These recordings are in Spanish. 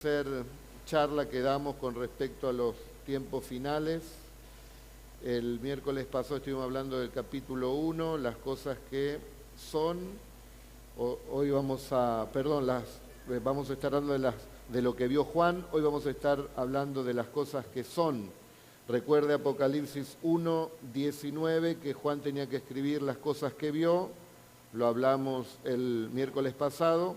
Hacer charla que damos con respecto a los tiempos finales. El miércoles pasado estuvimos hablando del capítulo 1, las cosas que son. Hoy vamos a estar hablando de lo que vio Juan. Hoy vamos a estar hablando de las cosas que son. Recuerde Apocalipsis 1:19, que Juan tenía que escribir las cosas que vio. Lo hablamos el miércoles pasado.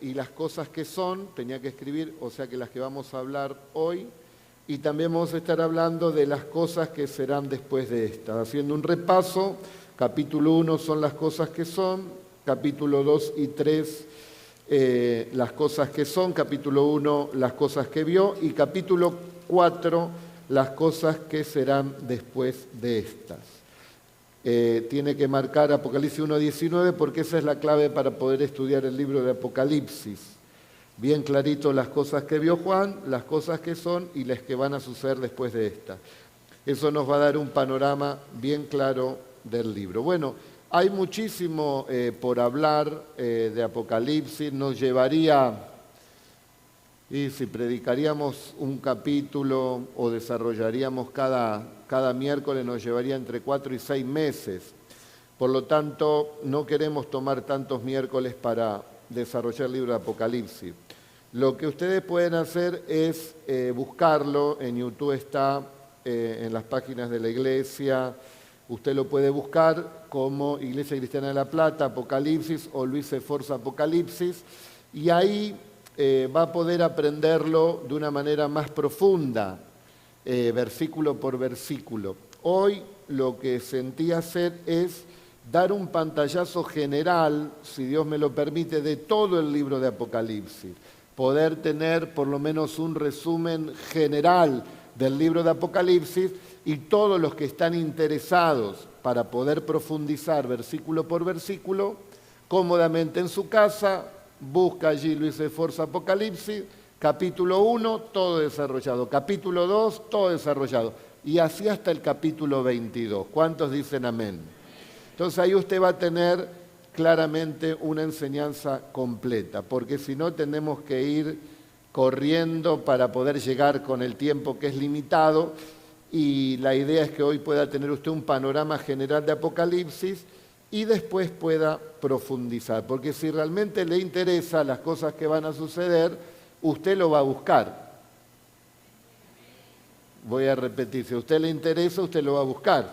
Y las cosas que son, tenía que escribir, o sea que las que vamos a hablar hoy, y también vamos a estar hablando de las cosas que serán después de estas. Haciendo un repaso, capítulo 1 son las cosas que son, capítulo 2 y 3 las cosas que son, capítulo 1 las cosas que vio, y capítulo 4 las cosas que serán después de estas. Tiene que marcar Apocalipsis 1:19 porque esa es la clave para poder estudiar el libro de Apocalipsis. Bien clarito las cosas que vio Juan, las cosas que son y las que van a suceder después de esta. Eso nos va a dar un panorama bien claro del libro. Bueno, hay muchísimo por hablar de Apocalipsis, nos llevaría... Y si predicaríamos un capítulo o desarrollaríamos cada miércoles, nos llevaría entre 4 y 6 meses. Por lo tanto, no queremos tomar tantos miércoles para desarrollar el libro de Apocalipsis. Lo que ustedes pueden hacer es buscarlo. En YouTube está en las páginas de la iglesia. Usted lo puede buscar como Iglesia Cristiana de La Plata, Apocalipsis, o Luis E. Forza Apocalipsis. Y ahí... va a poder aprenderlo de una manera más profunda, versículo por versículo. Hoy lo que sentí hacer es dar un pantallazo general, si Dios me lo permite, de todo el libro de Apocalipsis. Poder tener por lo menos un resumen general del libro de Apocalipsis, y todos los que están interesados para poder profundizar versículo por versículo, cómodamente en su casa, busca allí Luis E. Forza Apocalipsis, capítulo 1, todo desarrollado, capítulo 2, todo desarrollado, y así hasta el capítulo 22. ¿Cuántos dicen amén? Entonces ahí usted va a tener claramente una enseñanza completa, porque si no tenemos que ir corriendo para poder llegar con el tiempo que es limitado, y la idea es que hoy pueda tener usted un panorama general de Apocalipsis, y después pueda profundizar, porque si realmente le interesa las cosas que van a suceder, usted lo va a buscar. Voy a repetir, si a usted le interesa, usted lo va a buscar.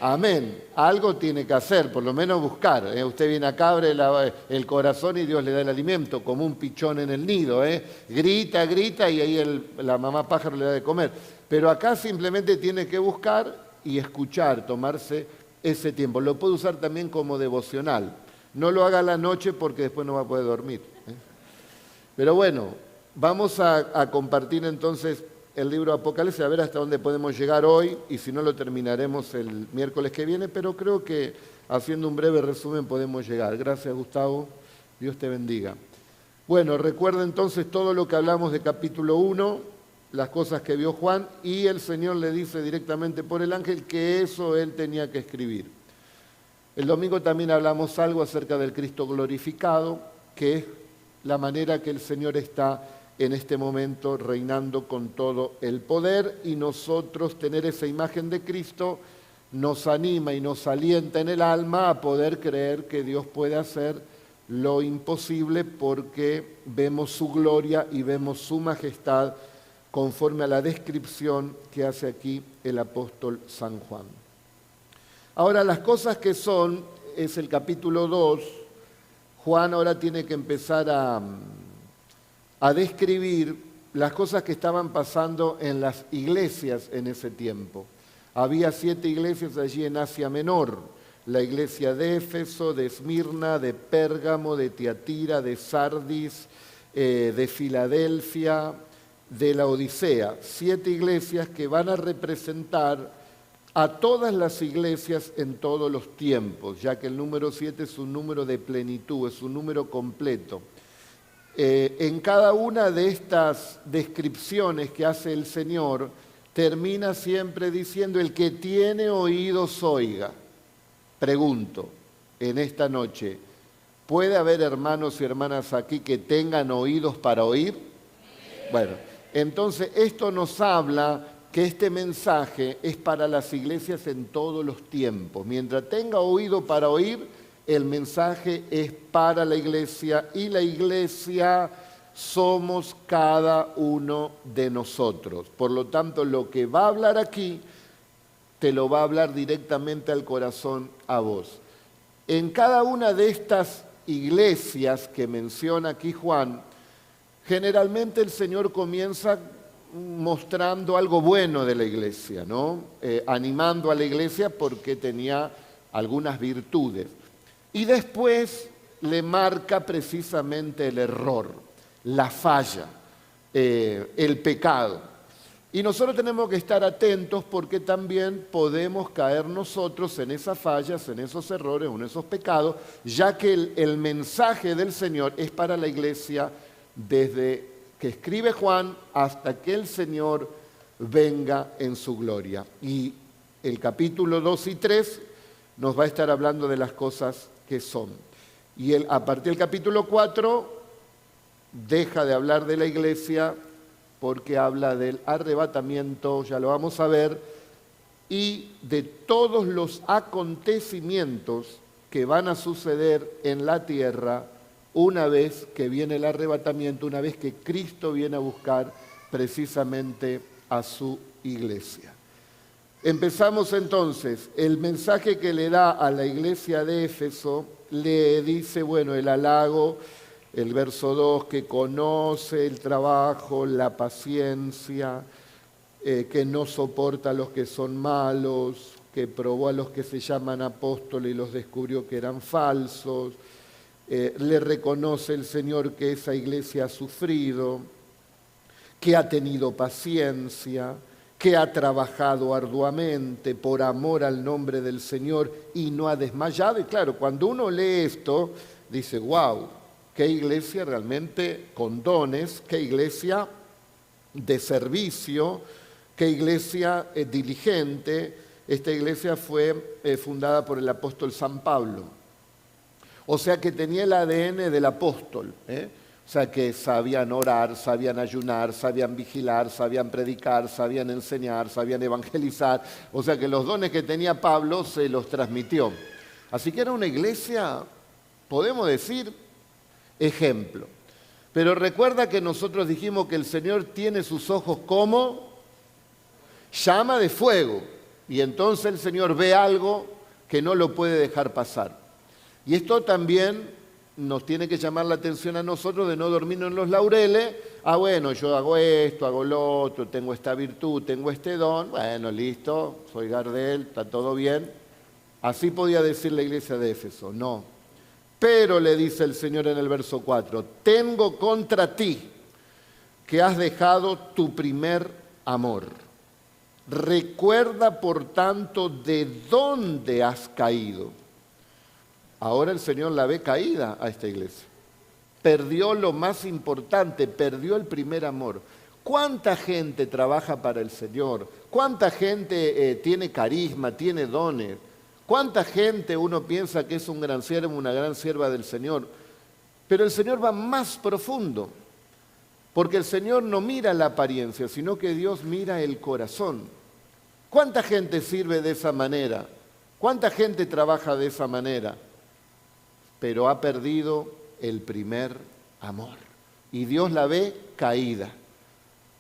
Amén. Algo tiene que hacer, por lo menos buscar. Usted viene acá, abre el corazón y Dios le da el alimento, como un pichón en el nido. Grita, grita y ahí la mamá pájaro le da de comer. Pero acá simplemente tiene que buscar y escuchar, tomarse ese tiempo. Lo puede usar también como devocional. No lo haga a la noche porque después no va a poder dormir. Pero bueno, vamos a compartir entonces el libro de Apocalipsis, a ver hasta dónde podemos llegar hoy, y si no lo terminaremos el miércoles que viene, pero creo que haciendo un breve resumen podemos llegar. Gracias, Gustavo. Dios te bendiga. Bueno, recuerda entonces todo lo que hablamos de capítulo 1, las cosas que vio Juan, y el Señor le dice directamente por el ángel que eso él tenía que escribir. El domingo también hablamos algo acerca del Cristo glorificado, que es la manera que el Señor está en este momento reinando con todo el poder, y nosotros tener esa imagen de Cristo nos anima y nos alienta en el alma a poder creer que Dios puede hacer lo imposible, porque vemos su gloria y vemos su majestad conforme a la descripción que hace aquí el apóstol San Juan. Ahora, las cosas que son, es el capítulo 2, Juan ahora tiene que empezar a describir las cosas que estaban pasando en las iglesias en ese tiempo. Había 7 iglesias allí en Asia Menor: la iglesia de Éfeso, de Esmirna, de Pérgamo, de Tiatira, de Sardis, de Filadelfia, de la Odisea. 7 iglesias que van a representar a todas las iglesias en todos los tiempos, ya que el número 7 es un número de plenitud, es un número completo. En cada una de estas descripciones que hace el Señor, termina siempre diciendo: el que tiene oídos oiga. Pregunto en esta noche, ¿Puede haber hermanos y hermanas aquí que tengan oídos para oír? Bueno, entonces esto nos habla que este mensaje es para las iglesias en todos los tiempos. Mientras tenga oído para oír, el mensaje es para la iglesia y la iglesia somos cada uno de nosotros. Por lo tanto, lo que va a hablar aquí, te lo va a hablar directamente al corazón a vos. En cada una de estas iglesias que menciona aquí Juan, generalmente el Señor comienza mostrando algo bueno de la iglesia, ¿no? Animando a la iglesia porque tenía algunas virtudes. Y después le marca precisamente el error, la falla, el pecado. Y nosotros tenemos que estar atentos porque también podemos caer nosotros en esas fallas, en esos errores, en esos pecados, ya que el mensaje del Señor es para la iglesia desde que escribe Juan hasta que el Señor venga en su gloria. Y el capítulo 2 y 3 nos va a estar hablando de las cosas que son. Y a partir del capítulo 4 deja de hablar de la iglesia porque habla del arrebatamiento, ya lo vamos a ver, y de todos los acontecimientos que van a suceder en la tierra una vez que viene el arrebatamiento, una vez que Cristo viene a buscar precisamente a su iglesia. Empezamos entonces, el mensaje que le da a la iglesia de Éfeso, le dice, bueno, el halago, el verso 2, que conoce el trabajo, la paciencia, que no soporta a los que son malos, que probó a los que se llaman apóstoles y los descubrió que eran falsos. Le reconoce el Señor que esa iglesia ha sufrido, que ha tenido paciencia, que ha trabajado arduamente por amor al nombre del Señor y no ha desmayado. Y claro, cuando uno lee esto, dice, wow, qué iglesia realmente con dones, qué iglesia de servicio, qué iglesia diligente. Esta iglesia fue fundada por el apóstol San Pablo. O sea que tenía el ADN del apóstol, O sea que sabían orar, sabían ayunar, sabían vigilar, sabían predicar, sabían enseñar, sabían evangelizar. O sea que los dones que tenía Pablo se los transmitió. Así que era una iglesia, podemos decir, ejemplo. Pero recuerda que nosotros dijimos que el Señor tiene sus ojos como llama de fuego. Y entonces el Señor ve algo que no lo puede dejar pasar. Y esto también nos tiene que llamar la atención a nosotros de no dormirnos en los laureles. Bueno, yo hago esto, hago lo otro, tengo esta virtud, tengo este don. Bueno, listo, soy Gardel, está todo bien. Así podía decir la iglesia de Éfeso. No. Pero le dice el Señor en el verso 4, tengo contra ti que has dejado tu primer amor. Recuerda, por tanto, de dónde has caído. Ahora el Señor la ve caída a esta iglesia. Perdió lo más importante, perdió el primer amor. ¿Cuánta gente trabaja para el Señor? ¿Cuánta gente tiene carisma, tiene dones? ¿Cuánta gente uno piensa que es un gran siervo, una gran sierva del Señor? Pero el Señor va más profundo, porque el Señor no mira la apariencia, sino que Dios mira el corazón. ¿Cuánta gente sirve de esa manera? ¿Cuánta gente trabaja de esa manera? Pero ha perdido el primer amor. Y Dios la ve caída.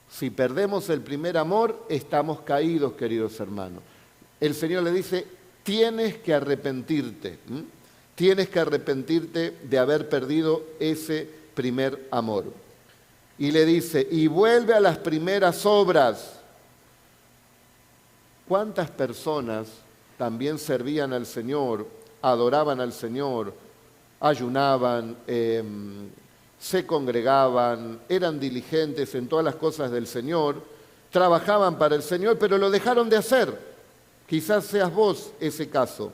Si perdemos el primer amor, estamos caídos, queridos hermanos. El Señor le dice, tienes que arrepentirte. Tienes que arrepentirte de haber perdido ese primer amor. Y le dice, y vuelve a las primeras obras. ¿Cuántas personas también servían al Señor, adoraban al Señor, ayunaban, se congregaban, eran diligentes en todas las cosas del Señor, trabajaban para el Señor, pero lo dejaron de hacer? Quizás seas vos ese caso.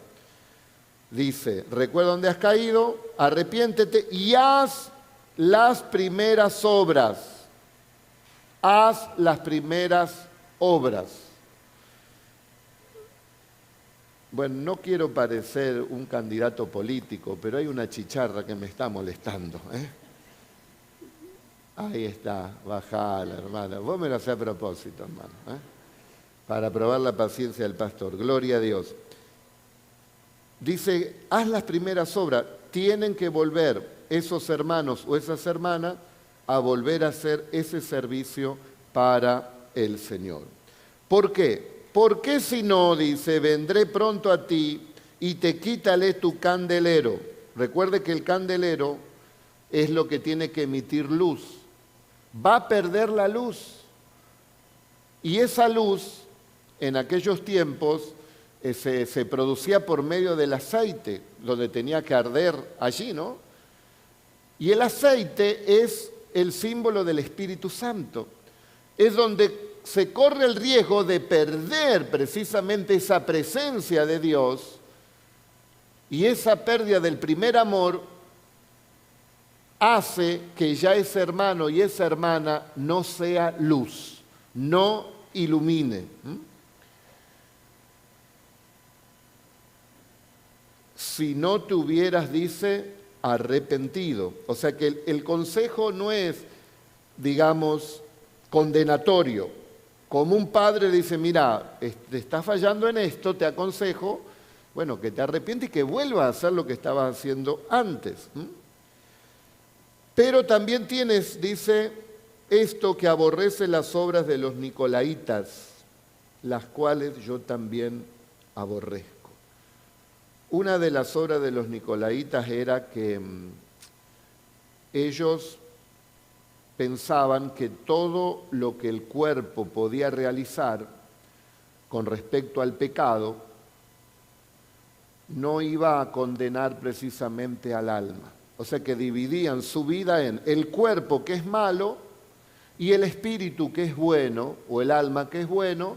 Dice, recuerda dónde has caído, arrepiéntete y haz las primeras obras. Haz las primeras obras. Bueno, no quiero parecer un candidato político, pero hay una chicharra que me está molestando. Ahí está, bajala, hermana. Vos me lo hacés a propósito, hermano. Para probar la paciencia del pastor. Gloria a Dios. Dice, haz las primeras obras. Tienen que volver esos hermanos o esas hermanas a volver a hacer ese servicio para el Señor. ¿Por qué? Porque si no, dice, vendré pronto a ti y te quitaré tu candelero. Recuerde que el candelero es lo que tiene que emitir luz. Va a perder la luz. Y esa luz, en aquellos tiempos, se producía por medio del aceite, donde tenía que arder allí, ¿no? Y el aceite es el símbolo del Espíritu Santo. Es donde se corre el riesgo de perder precisamente esa presencia de Dios, y esa pérdida del primer amor hace que ya ese hermano y esa hermana no sea luz, no ilumine. Si no te hubieras, dice, arrepentido. O sea que el consejo no es, digamos, condenatorio. Como un padre le dice, mira, te estás fallando en esto, te aconsejo, bueno, que te arrepientes y que vuelvas a hacer lo que estabas haciendo antes. Pero también tienes, dice, esto que aborrece las obras de los nicolaitas, las cuales yo también aborrezco. Una de las obras de los nicolaitas era que ellos pensaban que todo lo que el cuerpo podía realizar con respecto al pecado no iba a condenar precisamente al alma. O sea que dividían su vida en el cuerpo, que es malo, y el espíritu, que es bueno, o el alma, que es bueno.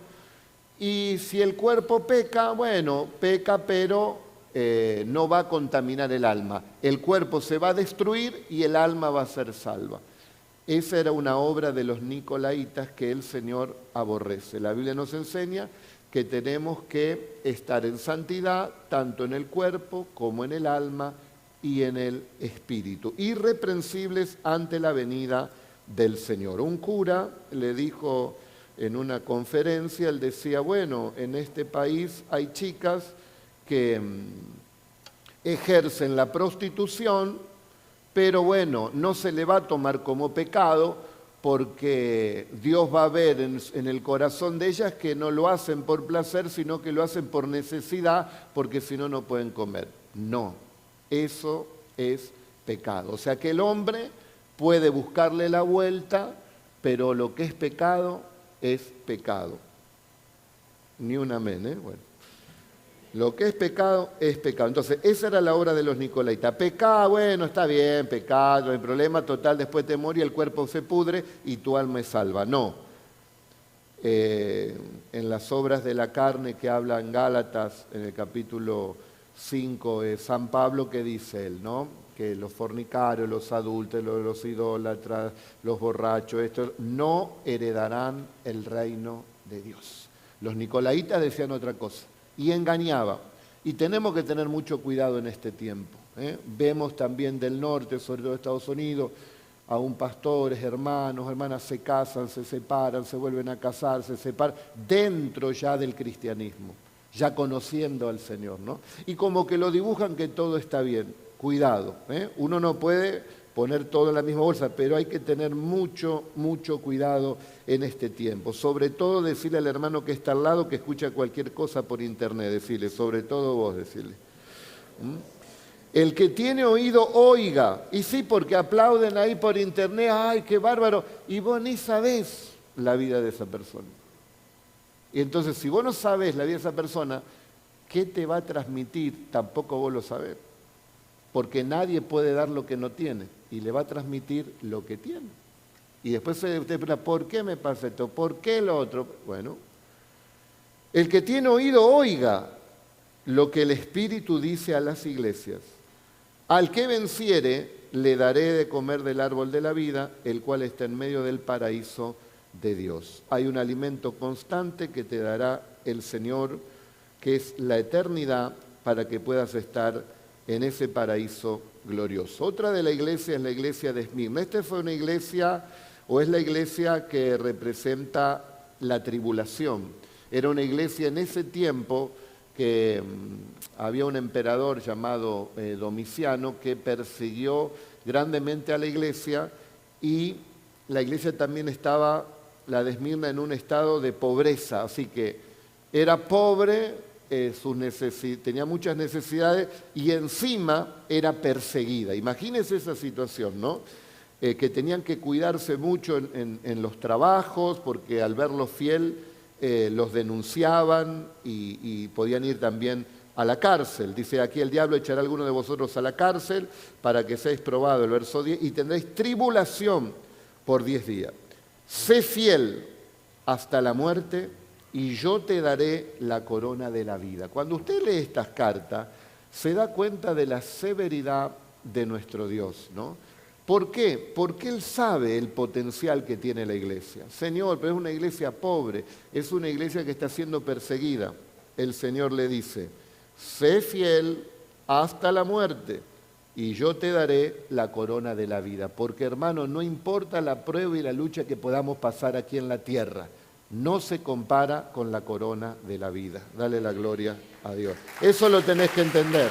Y si el cuerpo peca, bueno, peca, pero no va a contaminar el alma. El cuerpo se va a destruir y el alma va a ser salva. Esa era una obra de los nicolaitas que el Señor aborrece. La Biblia nos enseña que tenemos que estar en santidad tanto en el cuerpo como en el alma y en el espíritu, irreprensibles ante la venida del Señor. Un cura le dijo en una conferencia, él decía, bueno, en este país hay chicas que ejercen la prostitución, pero bueno, no se le va a tomar como pecado porque Dios va a ver en el corazón de ellas que no lo hacen por placer, sino que lo hacen por necesidad, porque si no, no pueden comer. No, eso es pecado. O sea que el hombre puede buscarle la vuelta, pero lo que es pecado es pecado. Ni un amén, ¿eh? Bueno. Lo que es pecado es pecado. Entonces, esa era la obra de los nicolaitas. Pecado, bueno, está bien, pecado, no hay problema, total, después te muere y el cuerpo se pudre y tu alma es salva. No. En las obras de la carne que habla en Gálatas, en el capítulo 5, San Pablo, que dice él, ¿no? Que los fornicarios, los adúlteros, los idólatras, los borrachos, estos, no heredarán el reino de Dios. Los nicolaitas decían otra cosa. Y engañaba. Y tenemos que tener mucho cuidado en este tiempo. Vemos también del norte, sobre todo Estados Unidos, aún pastores, hermanos, hermanas se casan, se separan, se vuelven a casar, se separan, dentro ya del cristianismo, ya conociendo al Señor, ¿no? Y como que lo dibujan que todo está bien. Cuidado, uno no puede poner todo en la misma bolsa, pero hay que tener mucho, mucho cuidado en este tiempo. Sobre todo decirle al hermano que está al lado que escucha cualquier cosa por internet, decirle, sobre todo vos, decirle. El que tiene oído, oiga. Y sí, porque aplauden ahí por internet, ¡ay, qué bárbaro! Y vos ni sabés la vida de esa persona. Y entonces, si vos no sabés la vida de esa persona, ¿qué te va a transmitir? Tampoco vos lo sabés. Porque nadie puede dar lo que no tiene y le va a transmitir lo que tiene. Y después usted pregunta, ¿por qué me pasa esto? ¿Por qué lo otro? Bueno, el que tiene oído, oiga lo que el Espíritu dice a las iglesias. Al que venciere, le daré de comer del árbol de la vida, el cual está en medio del paraíso de Dios. Hay un alimento constante que te dará el Señor que es la eternidad, para que puedas estar en ese paraíso glorioso. Otra de la iglesia es la iglesia de Esmirna. Esta fue una iglesia, o es la iglesia que representa la tribulación. Era una iglesia en ese tiempo que había un emperador llamado Domiciano que persiguió grandemente a la iglesia, y la iglesia también estaba, la de Esmirna, en un estado de pobreza, así que era pobre, tenía muchas necesidades y encima era perseguida. Imagínense esa situación, ¿no? Que tenían que cuidarse mucho en los trabajos, porque al verlos fiel los denunciaban y podían ir también a la cárcel. Dice aquí: el diablo echará a alguno de vosotros a la cárcel para que seáis probados, el verso 10, y tendréis tribulación por 10 días. Sé fiel hasta la muerte y yo te daré la corona de la vida. Cuando usted lee estas cartas, se da cuenta de la severidad de nuestro Dios, ¿no? ¿Por qué? Porque Él sabe el potencial que tiene la iglesia. Señor, pero es una iglesia pobre, es una iglesia que está siendo perseguida. El Señor le dice: sé fiel hasta la muerte y yo te daré la corona de la vida. Porque, hermano, no importa la prueba y la lucha que podamos pasar aquí en la tierra, no se compara con la corona de la vida. Dale la gloria a Dios. Eso lo tenés que entender.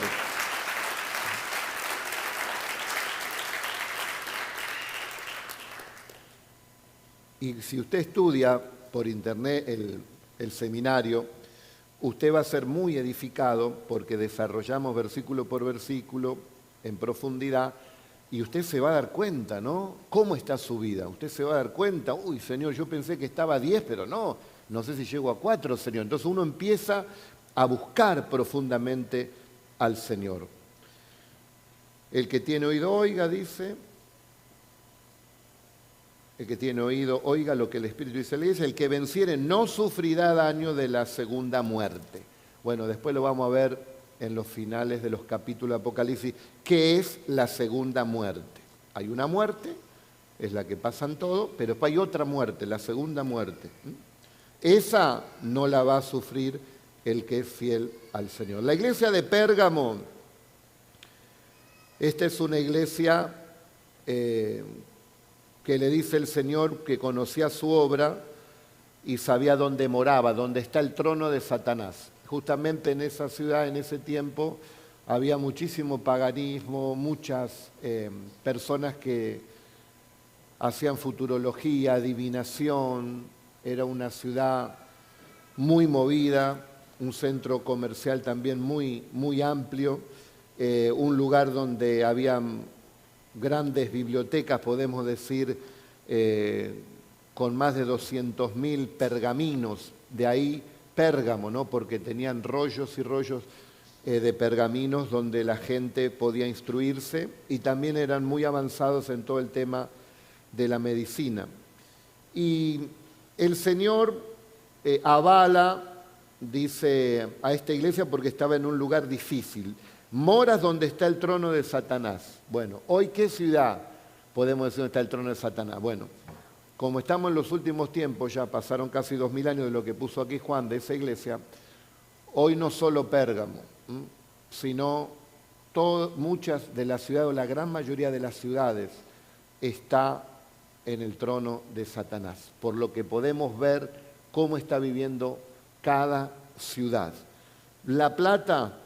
Y si usted estudia por internet el seminario, usted va a ser muy edificado, porque desarrollamos versículo por versículo en profundidad, y usted se va a dar cuenta, ¿no? ¿Cómo está su vida? Usted se va a dar cuenta: uy, Señor, yo pensé que estaba a 10, pero no sé si llego a 4, Señor. Entonces uno empieza a buscar profundamente al Señor. El que tiene oído, oiga, dice. El que tiene oído, oiga lo que el Espíritu dice a la iglesia. El que venciere no sufrirá daño de la segunda muerte. Bueno, después lo vamos a ver en los finales de los capítulos de Apocalipsis, ¿qué es la segunda muerte? Hay una muerte, es la que pasan todos, pero después hay otra muerte, la segunda muerte. Esa no la va a sufrir el que es fiel al Señor. La iglesia de Pérgamo, esta es una iglesia que le dice el Señor que conocía su obra y sabía dónde moraba, dónde está el trono de Satanás. Justamente en esa ciudad, en ese tiempo, había muchísimo paganismo, muchas personas que hacían futurología, adivinación. Era una ciudad muy movida, un centro comercial también muy, muy amplio, un lugar donde había grandes bibliotecas, podemos decir, con más de 200.000 pergaminos. De ahí Pérgamo, ¿no? Porque tenían rollos y rollos de pergaminos donde la gente podía instruirse, y también eran muy avanzados en todo el tema de la medicina. Y el Señor avala, dice, a esta iglesia porque estaba en un lugar difícil. Moras donde está el trono de Satanás. Bueno, hoy, ¿qué ciudad podemos decir donde está el trono de Satanás? Bueno, como estamos en los últimos tiempos, ya pasaron casi 2000 años de lo que puso aquí Juan de esa iglesia, hoy no solo Pérgamo, sino muchas de las ciudades, o la gran mayoría de las ciudades, está en el trono de Satanás, por lo que podemos ver cómo está viviendo cada ciudad. La Plata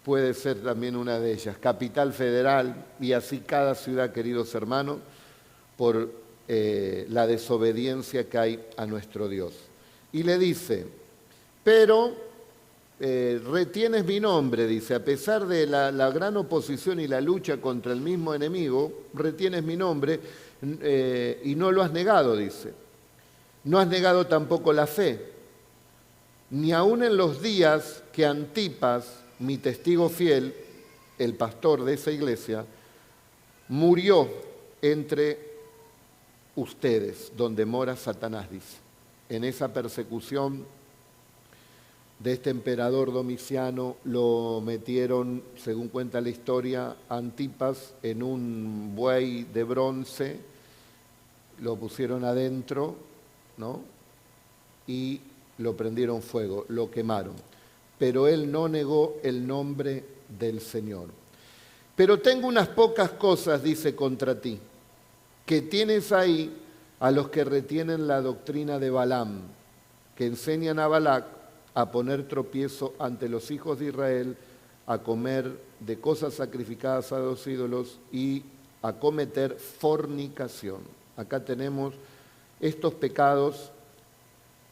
puede ser también una de ellas, Capital Federal, y así cada ciudad, queridos hermanos, por la desobediencia que hay a nuestro Dios. Y le dice: pero retienes mi nombre, dice, a pesar de la gran oposición y la lucha contra el mismo enemigo, retienes mi nombre y no lo has negado, dice. No has negado tampoco la fe, ni aun en los días que Antipas, mi testigo fiel, el pastor de esa iglesia, murió entre ustedes, donde mora Satanás, dice. En esa persecución de este emperador Domiciano lo metieron, según cuenta la historia, Antipas en un buey de bronce, lo pusieron adentro, ¿no? Y lo prendieron fuego, lo quemaron. Pero él no negó el nombre del Señor. Pero tengo unas pocas cosas, dice, contra ti, que tienes ahí a los que retienen la doctrina de Balaam, que enseñan a Balac a poner tropiezo ante los hijos de Israel, a comer de cosas sacrificadas a los ídolos y a cometer fornicación. Acá tenemos estos pecados.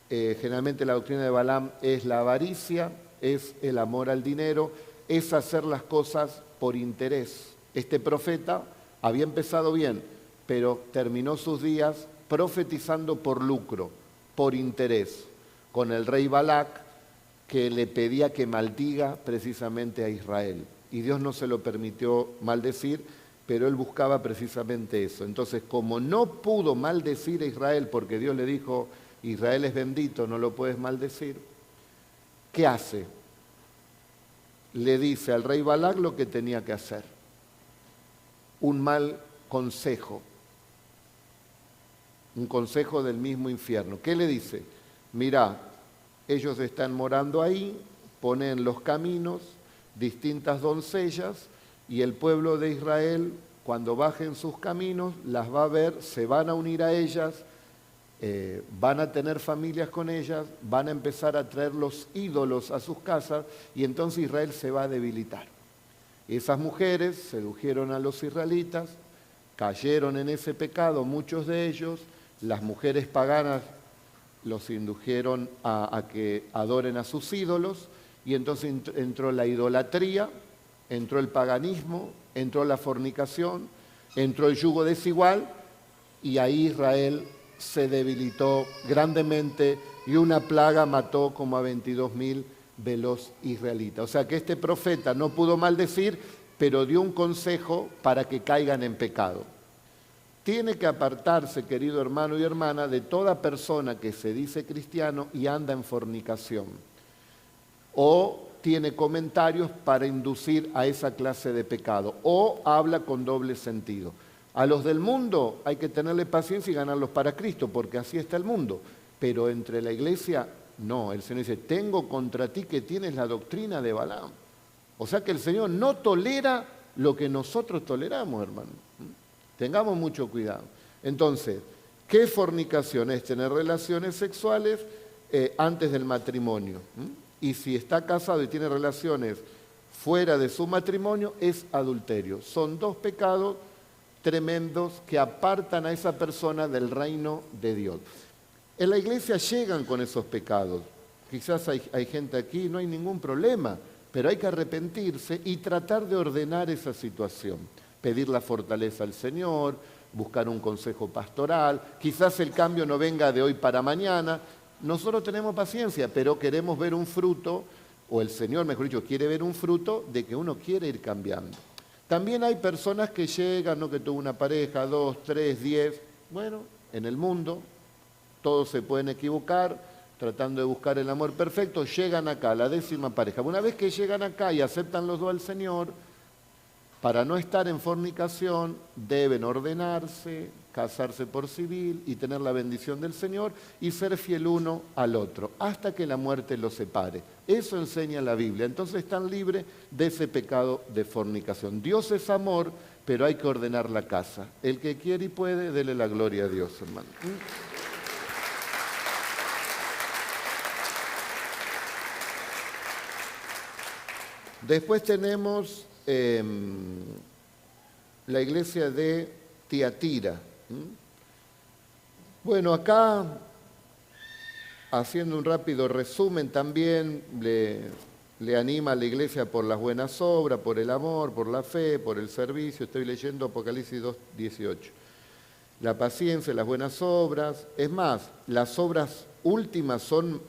Generalmente la doctrina de Balaam es la avaricia, es el amor al dinero, es hacer las cosas por interés. Este profeta había empezado bien, pero terminó sus días profetizando por lucro, por interés, con el rey Balac, que le pedía que maldiga precisamente a Israel. Y Dios no se lo permitió maldecir, pero él buscaba precisamente eso. Entonces, como no pudo maldecir a Israel, porque Dios le dijo, Israel es bendito, no lo puedes maldecir, ¿qué hace? Le dice al rey Balac lo que tenía que hacer. Un mal consejo. Un consejo del mismo infierno. ¿Qué le dice? Mirá, ellos están morando ahí, ponen los caminos, distintas doncellas, y el pueblo de Israel, cuando bajen sus caminos, las va a ver, se van a unir a ellas, van a tener familias con ellas, van a empezar a traer los ídolos a sus casas, y entonces Israel se va a debilitar. Esas mujeres sedujeron a los israelitas, cayeron en ese pecado muchos de ellos, las mujeres paganas los indujeron a que adoren a sus ídolos, y entonces entró la idolatría, entró el paganismo, entró la fornicación, entró el yugo desigual, y ahí Israel se debilitó grandemente y una plaga mató como a 22.000 de los israelitas. O sea que este profeta no pudo maldecir, pero dio un consejo para que caigan en pecado. Tiene que apartarse, querido hermano y hermana, de toda persona que se dice cristiano y anda en fornicación, o tiene comentarios para inducir a esa clase de pecado, o habla con doble sentido. A los del mundo hay que tenerle paciencia y ganarlos para Cristo, porque así está el mundo. Pero entre la iglesia, no. El Señor dice, tengo contra ti que tienes la doctrina de Balaam. O sea que el Señor no tolera lo que nosotros toleramos, hermano. Tengamos mucho cuidado. Entonces, ¿qué fornicación es? Tener relaciones sexuales antes del matrimonio. Y si está casado y tiene relaciones fuera de su matrimonio, es adulterio. Son dos pecados tremendos que apartan a esa persona del reino de Dios. En la iglesia llegan con esos pecados. Quizás hay gente aquí, no hay ningún problema, pero hay que arrepentirse y tratar de ordenar esa situación. Pedir la fortaleza al Señor, buscar un consejo pastoral. Quizás el cambio no venga de hoy para mañana. Nosotros tenemos paciencia, pero queremos ver un fruto, o el Señor, mejor dicho, quiere ver un fruto de que uno quiere ir cambiando. También hay personas que llegan, no que tuvo una pareja, 2, 3, 10. Bueno, en el mundo todos se pueden equivocar, tratando de buscar el amor perfecto, llegan acá, la 10ª pareja. Una vez que llegan acá y aceptan los dos al Señor, para no estar en fornicación, deben ordenarse, casarse por civil y tener la bendición del Señor y ser fiel uno al otro, hasta que la muerte los separe. Eso enseña la Biblia. Entonces están libres de ese pecado de fornicación. Dios es amor, pero hay que ordenar la casa. El que quiere y puede, dele la gloria a Dios, hermano. Después tenemos la iglesia de Tiatira. Bueno, acá, haciendo un rápido resumen, también le anima a la iglesia por las buenas obras, por el amor, por la fe, por el servicio. Estoy leyendo Apocalipsis 2:18. La paciencia, las buenas obras. Es más, las obras últimas son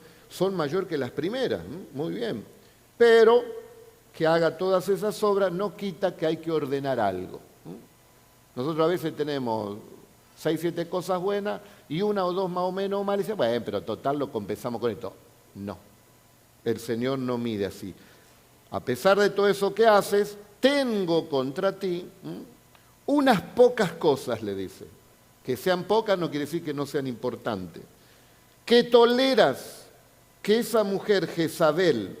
mayor que las primeras. Muy bien. Pero que haga todas esas obras no quita que hay que ordenar algo. Nosotros a veces tenemos 6, 7 cosas buenas y una o dos más o menos mal y dice, bueno, pero total lo compensamos con esto. No, el Señor no mide así. A pesar de todo eso que haces, tengo contra ti unas pocas cosas, le dice. Que sean pocas no quiere decir que no sean importantes. Que toleras que esa mujer Jezabel,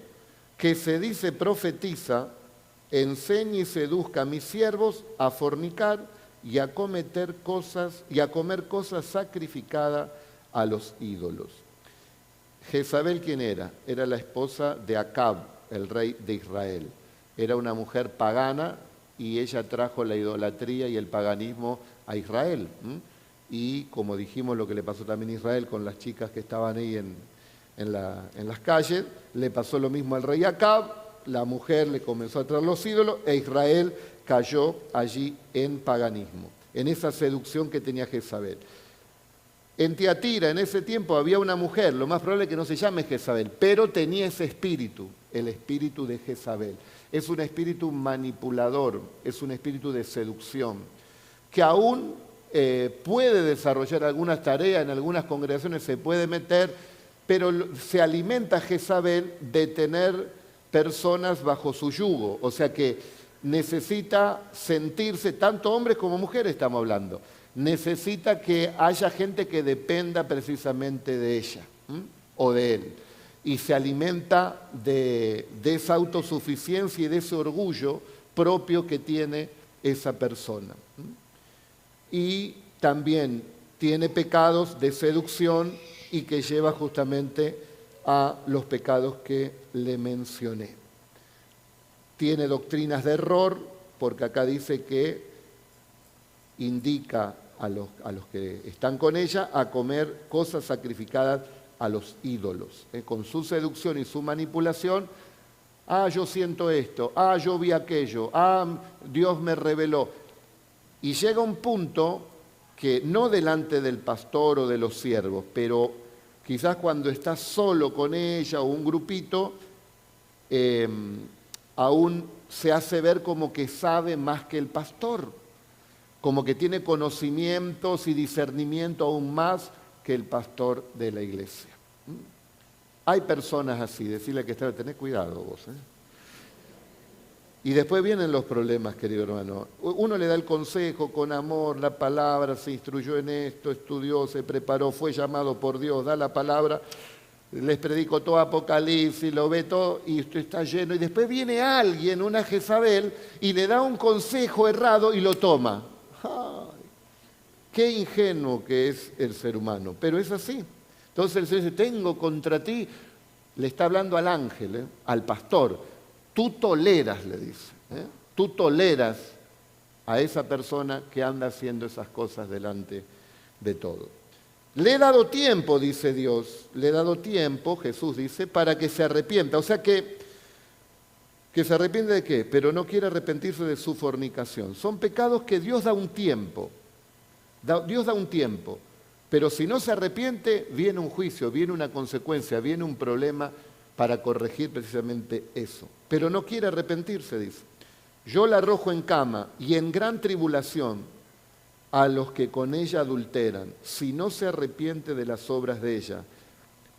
que se dice profetiza, enseñe y seduzca a mis siervos a fornicar y a cometer cosas y a comer cosas sacrificadas a los ídolos. Jezabel, ¿quién era? Era la esposa de Acab, el rey de Israel. Era una mujer pagana y ella trajo la idolatría y el paganismo a Israel. Y como dijimos, lo que le pasó también a Israel con las chicas que estaban ahí en las calles, le pasó lo mismo al rey Acab, la mujer le comenzó a traer los ídolos e Israel cayó allí en paganismo, en esa seducción que tenía Jezabel. En Tiatira, en ese tiempo, había una mujer, lo más probable es que no se llame Jezabel, pero tenía ese espíritu, el espíritu de Jezabel. Es un espíritu manipulador, es un espíritu de seducción, que aún puede desarrollar algunas tareas, en algunas congregaciones se puede meter, pero se alimenta Jezabel de tener personas bajo su yugo, o sea que necesita sentirse, tanto hombres como mujeres estamos hablando, necesita que haya gente que dependa precisamente de ella o de él. Y se alimenta de esa autosuficiencia y de ese orgullo propio que tiene esa persona. Y también tiene pecados de seducción y que lleva justamente a los pecados que le mencioné. Tiene doctrinas de error, porque acá dice que indica a los que están con ella a comer cosas sacrificadas a los ídolos. Con su seducción y su manipulación, yo siento esto, yo vi aquello, Dios me reveló. Y llega un punto que no delante del pastor o de los siervos, pero quizás cuando está solo con ella o un grupito, aún se hace ver como que sabe más que el pastor, como que tiene conocimientos y discernimiento aún más que el pastor de la iglesia. Hay personas así, decirle que tenés cuidado vos. Y después vienen los problemas, querido hermano. Uno le da el consejo con amor, la palabra, se instruyó en esto, estudió, se preparó, fue llamado por Dios, da la palabra, les predico todo Apocalipsis, lo ve todo y esto está lleno. Y después viene alguien, una Jezabel, y le da un consejo errado y lo toma. ¡Ay! Qué ingenuo que es el ser humano, pero es así. Entonces el Señor dice, tengo contra ti, le está hablando al ángel, al pastor. Tú toleras, le dice, tú toleras a esa persona que anda haciendo esas cosas delante de todo. Le he dado tiempo, dice Dios, le he dado tiempo, Jesús dice, para que se arrepienta. O sea que se arrepiente de qué, pero no quiere arrepentirse de su fornicación. Son pecados que Dios da un tiempo, Dios da un tiempo, pero si no se arrepiente, viene un juicio, viene una consecuencia, viene un problema para corregir precisamente eso. Pero no quiere arrepentirse, dice. Yo la arrojo en cama y en gran tribulación a los que con ella adulteran, si no se arrepiente de las obras de ella.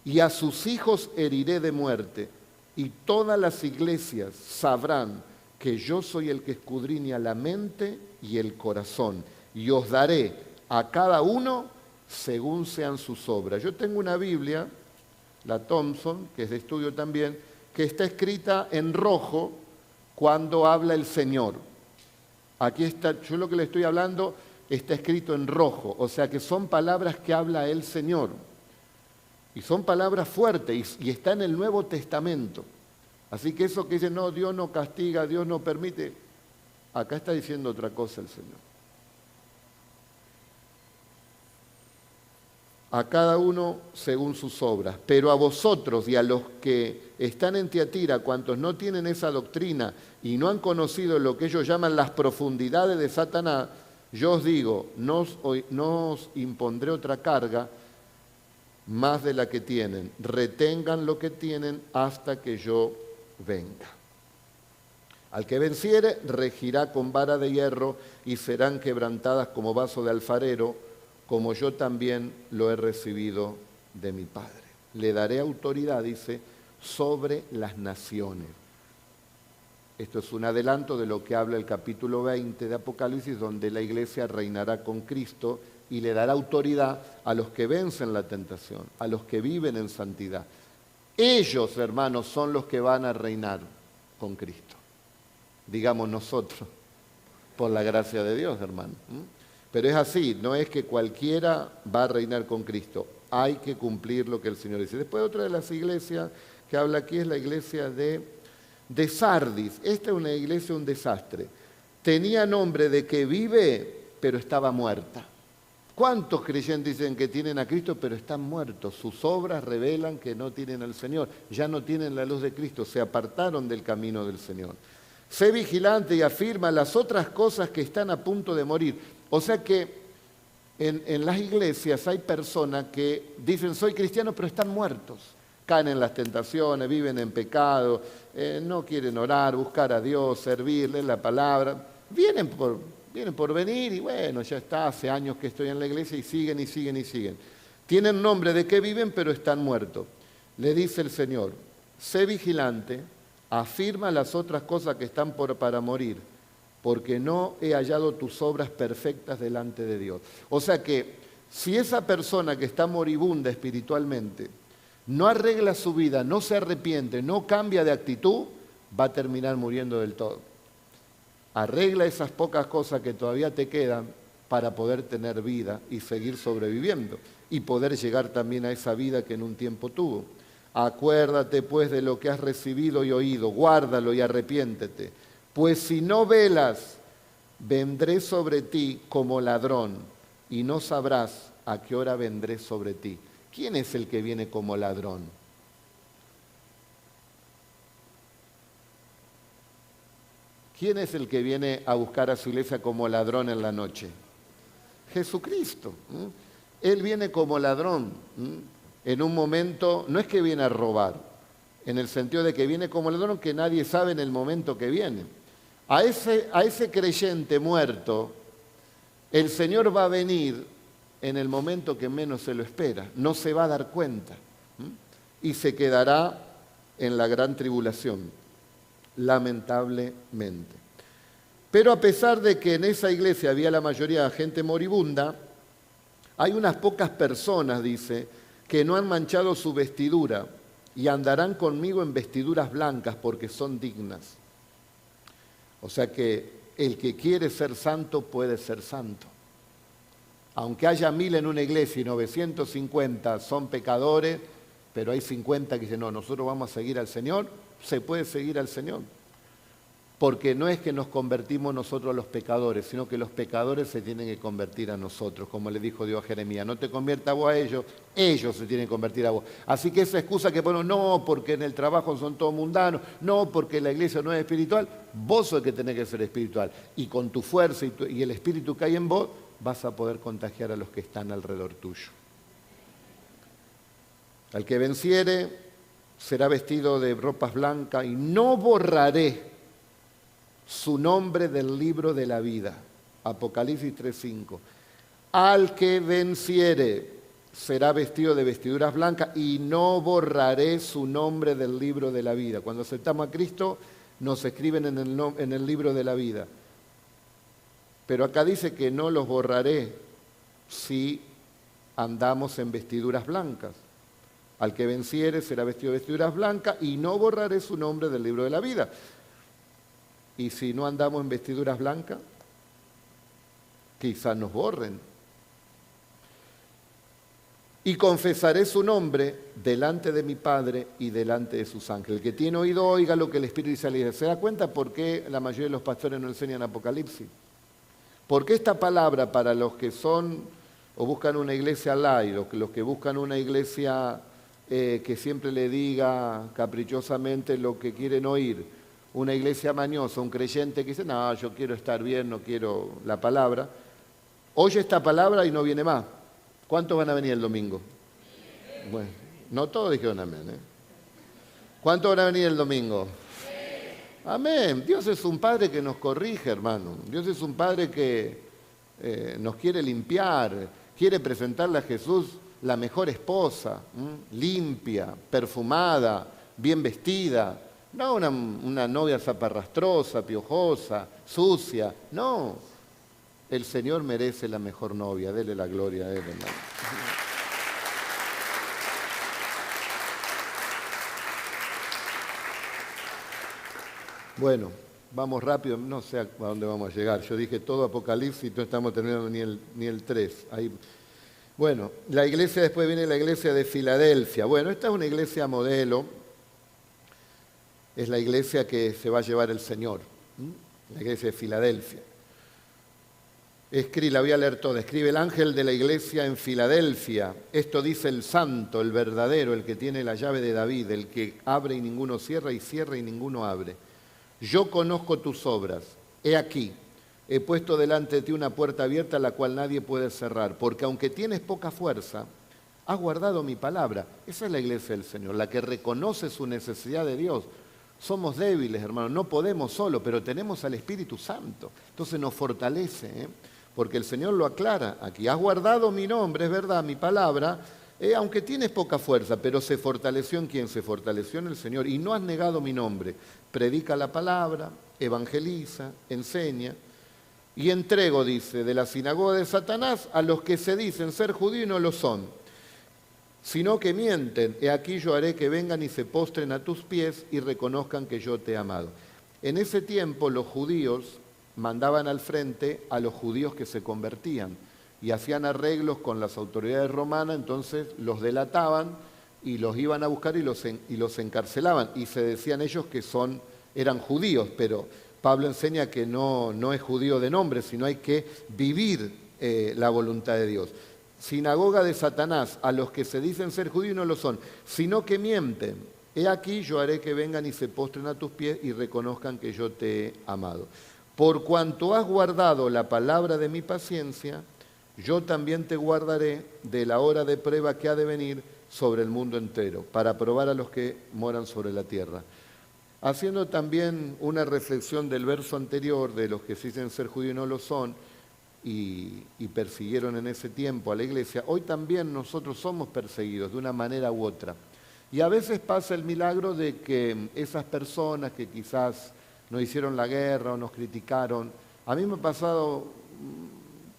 Y a sus hijos heriré de muerte, y todas las iglesias sabrán que yo soy el que escudriña la mente y el corazón, y os daré a cada uno según sean sus obras. Yo tengo una Biblia, la Thompson, que es de estudio también, que está escrita en rojo cuando habla el Señor. Aquí está, yo lo que le estoy hablando está escrito en rojo, o sea que son palabras que habla el Señor. Y son palabras fuertes y está en el Nuevo Testamento. Así que eso que dice, no, Dios no castiga, Dios no permite, acá está diciendo otra cosa el Señor. A cada uno según sus obras, pero a vosotros y a los que están en Tiatira, cuantos no tienen esa doctrina y no han conocido lo que ellos llaman las profundidades de Satanás, yo os digo, no os impondré otra carga más de la que tienen. Retengan lo que tienen hasta que yo venga. Al que venciere, regirá con vara de hierro y serán quebrantadas como vaso de alfarero, como yo también lo he recibido de mi Padre. Le daré autoridad, dice, sobre las naciones. Esto es un adelanto de lo que habla el capítulo 20 de Apocalipsis, donde la iglesia reinará con Cristo y le dará autoridad a los que vencen la tentación, a los que viven en santidad. Ellos, hermanos, son los que van a reinar con Cristo. Digamos nosotros, por la gracia de Dios, hermano. Pero es así, no es que cualquiera va a reinar con Cristo. Hay que cumplir lo que el Señor dice. Después otra de las iglesias que habla aquí es la iglesia de Sardis. Esta es una iglesia, un desastre. Tenía nombre de que vive, pero estaba muerta. ¿Cuántos creyentes dicen que tienen a Cristo, pero están muertos? Sus obras revelan que no tienen al Señor. Ya no tienen la luz de Cristo, se apartaron del camino del Señor. Sé vigilante y afirma las otras cosas que están a punto de morir. O sea que en las iglesias hay personas que dicen soy cristiano, pero están muertos. Caen en las tentaciones, viven en pecado, no quieren orar, buscar a Dios, servirle la palabra. Vienen por venir y bueno, ya está, hace años que estoy en la iglesia y siguen y siguen y siguen. Tienen nombre de que viven, pero están muertos. Le dice el Señor, sé vigilante, afirma las otras cosas que están para morir, porque no he hallado tus obras perfectas delante de Dios. O sea que si esa persona que está moribunda espiritualmente no arregla su vida, no se arrepiente, no cambia de actitud, va a terminar muriendo del todo. Arregla esas pocas cosas que todavía te quedan para poder tener vida y seguir sobreviviendo y poder llegar también a esa vida que en un tiempo tuvo. Acuérdate pues de lo que has recibido y oído, guárdalo y arrepiéntete. Pues si no velas, vendré sobre ti como ladrón y no sabrás a qué hora vendré sobre ti. ¿Quién es el que viene como ladrón? ¿Quién es el que viene a buscar a su iglesia como ladrón en la noche? Jesucristo. Él viene como ladrón. En un momento, no es que viene a robar, en el sentido de que viene como ladrón que nadie sabe en el momento que viene. A ese creyente muerto, el Señor va a venir en el momento que menos se lo espera, no se va a dar cuenta y se quedará en la gran tribulación, lamentablemente. Pero a pesar de que en esa iglesia había la mayoría de gente moribunda, hay unas pocas personas, dice, que no han manchado su vestidura y andarán conmigo en vestiduras blancas porque son dignas. O sea que el que quiere ser santo puede ser santo. Aunque haya 1000 en una iglesia y 950 son pecadores, pero hay 50 que dicen, no, nosotros vamos a seguir al Señor, se puede seguir al Señor. Porque no es que nos convertimos nosotros a los pecadores, sino que los pecadores se tienen que convertir a nosotros, como le dijo Dios a Jeremías. No te conviertas vos a ellos, ellos se tienen que convertir a vos. Así que esa excusa que ponen, no, porque en el trabajo son todos mundanos, no, porque la iglesia no es espiritual, vos sos el que tenés que ser espiritual. Y con tu fuerza y el espíritu que hay en vos, vas a poder contagiar a los que están alrededor tuyo. Al que venciere será vestido de ropas blancas y no borraré su nombre del libro de la vida. Apocalipsis 3:5. Al que venciere será vestido de vestiduras blancas y no borraré su nombre del libro de la vida. Cuando aceptamos a Cristo nos escriben en el libro de la vida. Pero acá dice que no los borraré si andamos en vestiduras blancas. Al que venciere será vestido de vestiduras blancas y no borraré su nombre del libro de la vida. Y si no andamos en vestiduras blancas, quizás nos borren. Y confesaré su nombre delante de mi Padre y delante de sus ángeles. El que tiene oído, oiga lo que el Espíritu dice a la iglesia. ¿Se da cuenta por qué la mayoría de los pastores no enseñan Apocalipsis? Porque esta palabra para los que son o buscan una iglesia light, los que buscan una iglesia que siempre le diga caprichosamente lo que quieren oír, una iglesia mañosa, un creyente que dice, no, yo quiero estar bien, no quiero la palabra, oye esta palabra y no viene más. ¿Cuántos van a venir el domingo? Bueno, no todos dijeron amén. ¿Cuántos van a venir el domingo? Amén. Dios es un Padre que nos corrige, hermano. Dios es un Padre que nos quiere limpiar, quiere presentarle a Jesús la mejor esposa, limpia, perfumada, bien vestida. No una novia zaparrastrosa, piojosa, sucia. No, el Señor merece la mejor novia. Dele la gloria a Él, hermano. Bueno, vamos rápido, no sé a dónde vamos a llegar. Yo dije todo Apocalipsis y no estamos terminando ni el 3. Ahí. Bueno, la iglesia, después viene la iglesia de Filadelfia. Bueno, esta es una iglesia modelo. Es la iglesia que se va a llevar el Señor. La iglesia de Filadelfia. La voy a leer toda. Escribe el ángel de la iglesia en Filadelfia. Esto dice el santo, el verdadero, el que tiene la llave de David, el que abre y ninguno cierra y cierra y ninguno abre. Yo conozco tus obras. He aquí, he puesto delante de ti una puerta abierta la cual nadie puede cerrar, porque aunque tienes poca fuerza, has guardado mi palabra. Esa es la iglesia del Señor, la que reconoce su necesidad de Dios. Somos débiles, hermanos, no podemos solo, pero tenemos al Espíritu Santo. Entonces nos fortalece, porque el Señor lo aclara aquí. Has guardado mi nombre, es verdad, mi palabra, aunque tienes poca fuerza, pero se fortaleció en quién? Se fortaleció en el Señor. Y no has negado mi nombre. Predica la palabra, evangeliza, enseña. Y entrego, dice, de la sinagoga de Satanás a los que se dicen ser judíos y no lo son, sino que mienten. He aquí yo haré que vengan y se postren a tus pies y reconozcan que yo te he amado. En ese tiempo los judíos mandaban al frente a los judíos que se convertían y hacían arreglos con las autoridades romanas, entonces los delataban y los iban a buscar y los encarcelaban. Y se decían ellos que eran judíos, pero Pablo enseña que no es judío de nombre, sino hay que vivir la voluntad de Dios. Sinagoga de Satanás, a los que se dicen ser judíos no lo son, sino que mienten. He aquí yo haré que vengan y se postren a tus pies y reconozcan que yo te he amado. Por cuanto has guardado la palabra de mi paciencia, yo también te guardaré de la hora de prueba que ha de venir sobre el mundo entero, para probar a los que moran sobre la tierra. Haciendo también una reflexión del verso anterior, de los que se dicen ser judíos y no lo son, y persiguieron en ese tiempo a la iglesia, hoy también nosotros somos perseguidos de una manera u otra. Y a veces pasa el milagro de que esas personas que quizás nos hicieron la guerra o nos criticaron, a mí me ha pasado,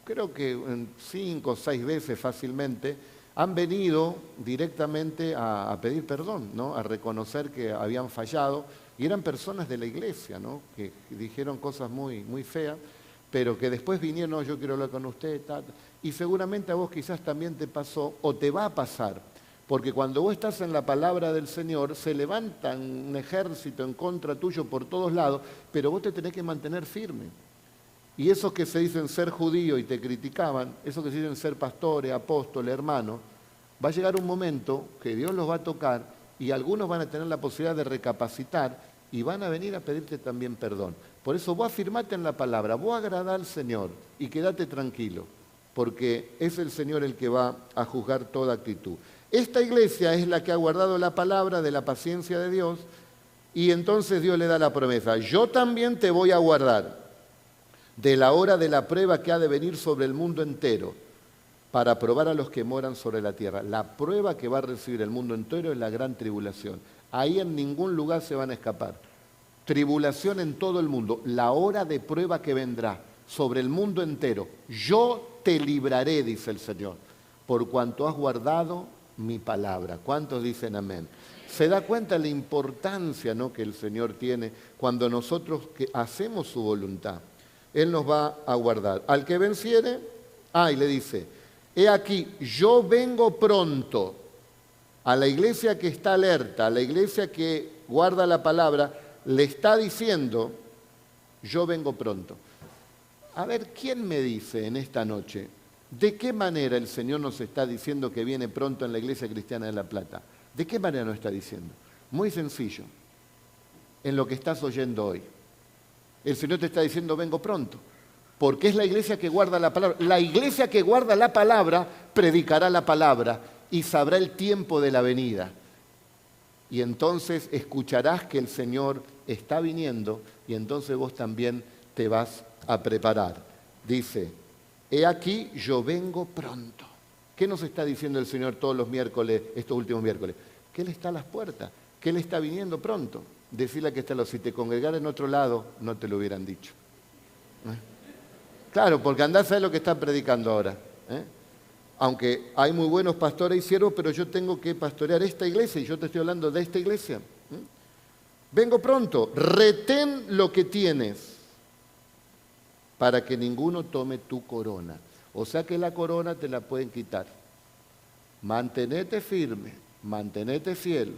creo que 5 o 6 veces fácilmente, han venido directamente a pedir perdón, ¿no? A reconocer que habían fallado, y eran personas de la iglesia, ¿no? Que dijeron cosas muy, muy feas, pero que después vinieron, no, yo quiero hablar con usted, y seguramente a vos quizás también te pasó o te va a pasar, porque cuando vos estás en la palabra del Señor, se levanta un ejército en contra tuyo por todos lados, pero vos te tenés que mantener firme. Y esos que se dicen ser judíos y te criticaban, esos que se dicen ser pastores, apóstoles, hermanos, va a llegar un momento que Dios los va a tocar y algunos van a tener la posibilidad de recapacitar y van a venir a pedirte también perdón. Por eso vos afirmate en la palabra, vos agradá al Señor y quédate tranquilo, porque es el Señor el que va a juzgar toda actitud. Esta iglesia es la que ha guardado la palabra de la paciencia de Dios y entonces Dios le da la promesa, yo también te voy a guardar de la hora de la prueba que ha de venir sobre el mundo entero, para probar a los que moran sobre la tierra. La prueba que va a recibir el mundo entero es la gran tribulación. Ahí en ningún lugar se van a escapar. Tribulación en todo el mundo, la hora de prueba que vendrá sobre el mundo entero. Yo te libraré, dice el Señor, por cuanto has guardado mi palabra. ¿Cuántos dicen amén? Se da cuenta la importancia, ¿no?, que el Señor tiene cuando nosotros que hacemos su voluntad. Él nos va a guardar. Al que venciere, y le dice, he aquí, yo vengo pronto. A la iglesia que está alerta, a la iglesia que guarda la palabra, le está diciendo, yo vengo pronto. A ver, ¿quién me dice en esta noche de qué manera el Señor nos está diciendo que viene pronto en la Iglesia Cristiana de La Plata? ¿De qué manera nos está diciendo? Muy sencillo, en lo que estás oyendo hoy. El Señor te está diciendo, vengo pronto, porque es la iglesia que guarda la palabra. La iglesia que guarda la palabra predicará la palabra y sabrá el tiempo de la venida. Y entonces escucharás que el Señor está viniendo y entonces vos también te vas a preparar. Dice, he aquí yo vengo pronto. ¿Qué nos está diciendo el Señor todos los miércoles, estos últimos miércoles? Que Él está a las puertas, que Él está viniendo pronto. Decirle que está si te congregara en otro lado, no te lo hubieran dicho. Claro, porque andás a saber lo que están predicando ahora. Aunque hay muy buenos pastores y siervos, pero yo tengo que pastorear esta iglesia y yo te estoy hablando de esta iglesia. vengo pronto, retén lo que tienes para que ninguno tome tu corona. O sea que la corona te la pueden quitar. Mantenete firme, mantenete fiel.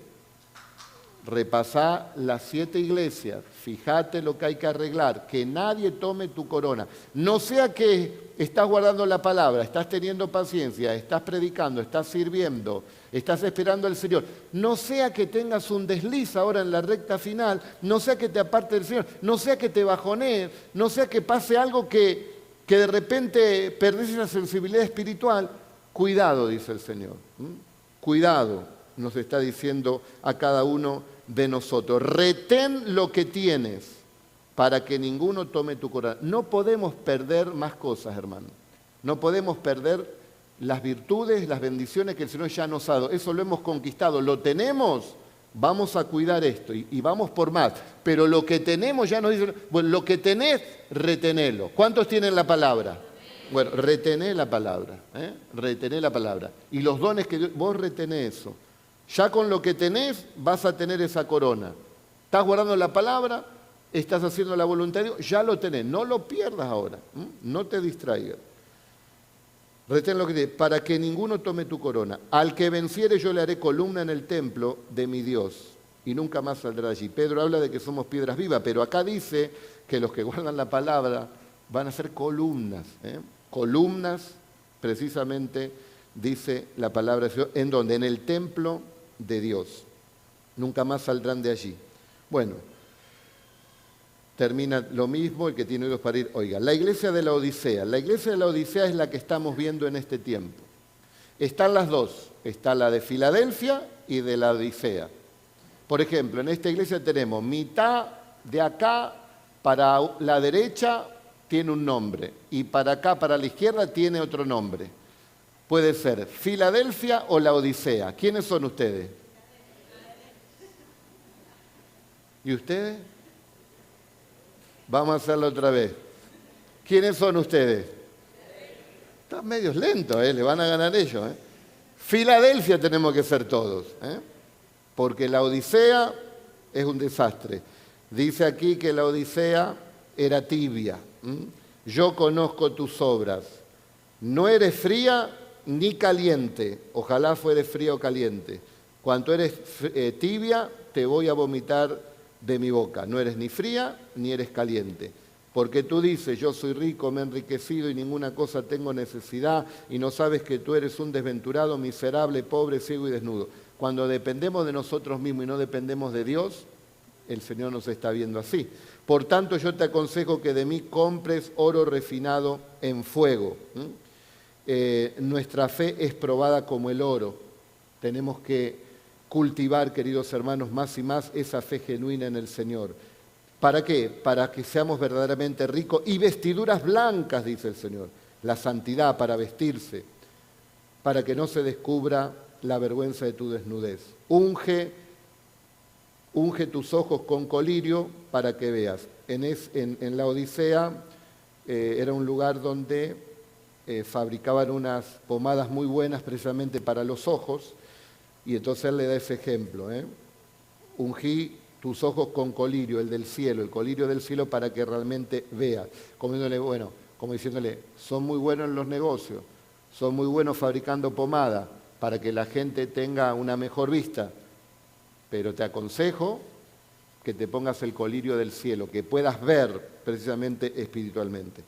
Repasá las 7 iglesias, fíjate lo que hay que arreglar, que nadie tome tu corona. No sea que estás guardando la palabra, estás teniendo paciencia, estás predicando, estás sirviendo, estás esperando al Señor. No sea que tengas un desliz ahora en la recta final, no sea que te aparte del Señor, no sea que te bajonees, no sea que pase algo que de repente perdés esa sensibilidad espiritual. Cuidado, dice el Señor. Cuidado, nos está diciendo a cada uno de nosotros. Retén lo que tienes para que ninguno tome tu corona. No podemos perder más cosas, hermano. No podemos perder las virtudes, las bendiciones que el Señor ya nos ha dado. Eso lo hemos conquistado. Lo tenemos, vamos a cuidar esto y vamos por más. Pero lo que tenemos ya nos dice, bueno, lo que tenés, retenelo. ¿Cuántos tienen la palabra? Bueno, retené la palabra, retené la palabra. Y los dones que vos retenés eso. Ya con lo que tenés vas a tener esa corona. Estás guardando la palabra, estás haciendo la voluntad de Dios, ya lo tenés. No lo pierdas ahora, no te distraigas. Retén lo que tienes, para que ninguno tome tu corona. Al que venciere yo le haré columna en el templo de mi Dios y nunca más saldrá de allí. Pedro habla de que somos piedras vivas, pero acá dice que los que guardan la palabra van a ser columnas. Columnas, precisamente, dice la palabra de Dios, ¿en dónde? En el templo de Dios. Nunca más saldrán de allí. Bueno, termina lo mismo, el que tiene oídos para ir, oiga, la iglesia de la Odisea. La iglesia de la Odisea es la que estamos viendo en este tiempo. Están las dos, está la de Filadelfia y de la Odisea. Por ejemplo, en esta iglesia tenemos mitad de acá para la derecha tiene un nombre y para acá, para la izquierda, tiene otro nombre. Puede ser Filadelfia o la Odisea. ¿Quiénes son ustedes? ¿Y ustedes? Vamos a hacerlo otra vez. ¿Quiénes son ustedes? Están medios lentos, le van a ganar ellos. Filadelfia tenemos que ser todos, porque la Odisea es un desastre. Dice aquí que la Odisea era tibia. Yo conozco tus obras. No eres fría ni caliente. Ojalá fueres fría o caliente. Cuando eres tibia, te voy a vomitar de mi boca. No eres ni fría ni eres caliente. Porque tú dices, yo soy rico, me he enriquecido y ninguna cosa tengo necesidad, y no sabes que tú eres un desventurado, miserable, pobre, ciego y desnudo. Cuando dependemos de nosotros mismos y no dependemos de Dios, el Señor nos está viendo así. Por tanto, yo te aconsejo que de mí compres oro refinado en fuego. Nuestra fe es probada como el oro. Tenemos que cultivar, queridos hermanos, más y más esa fe genuina en el Señor. ¿Para qué? Para que seamos verdaderamente ricos y vestiduras blancas, dice el Señor. La santidad para vestirse, para que no se descubra la vergüenza de tu desnudez. Unge tus ojos con colirio para que veas. En la Odisea era un lugar donde fabricaban unas pomadas muy buenas precisamente para los ojos, y entonces él le da ese ejemplo. Ungí tus ojos con colirio, el del cielo, el colirio del cielo, para que realmente veas. Como diciéndole, son muy buenos en los negocios, son muy buenos fabricando pomada para que la gente tenga una mejor vista, pero te aconsejo que te pongas el colirio del cielo, que puedas ver precisamente espiritualmente.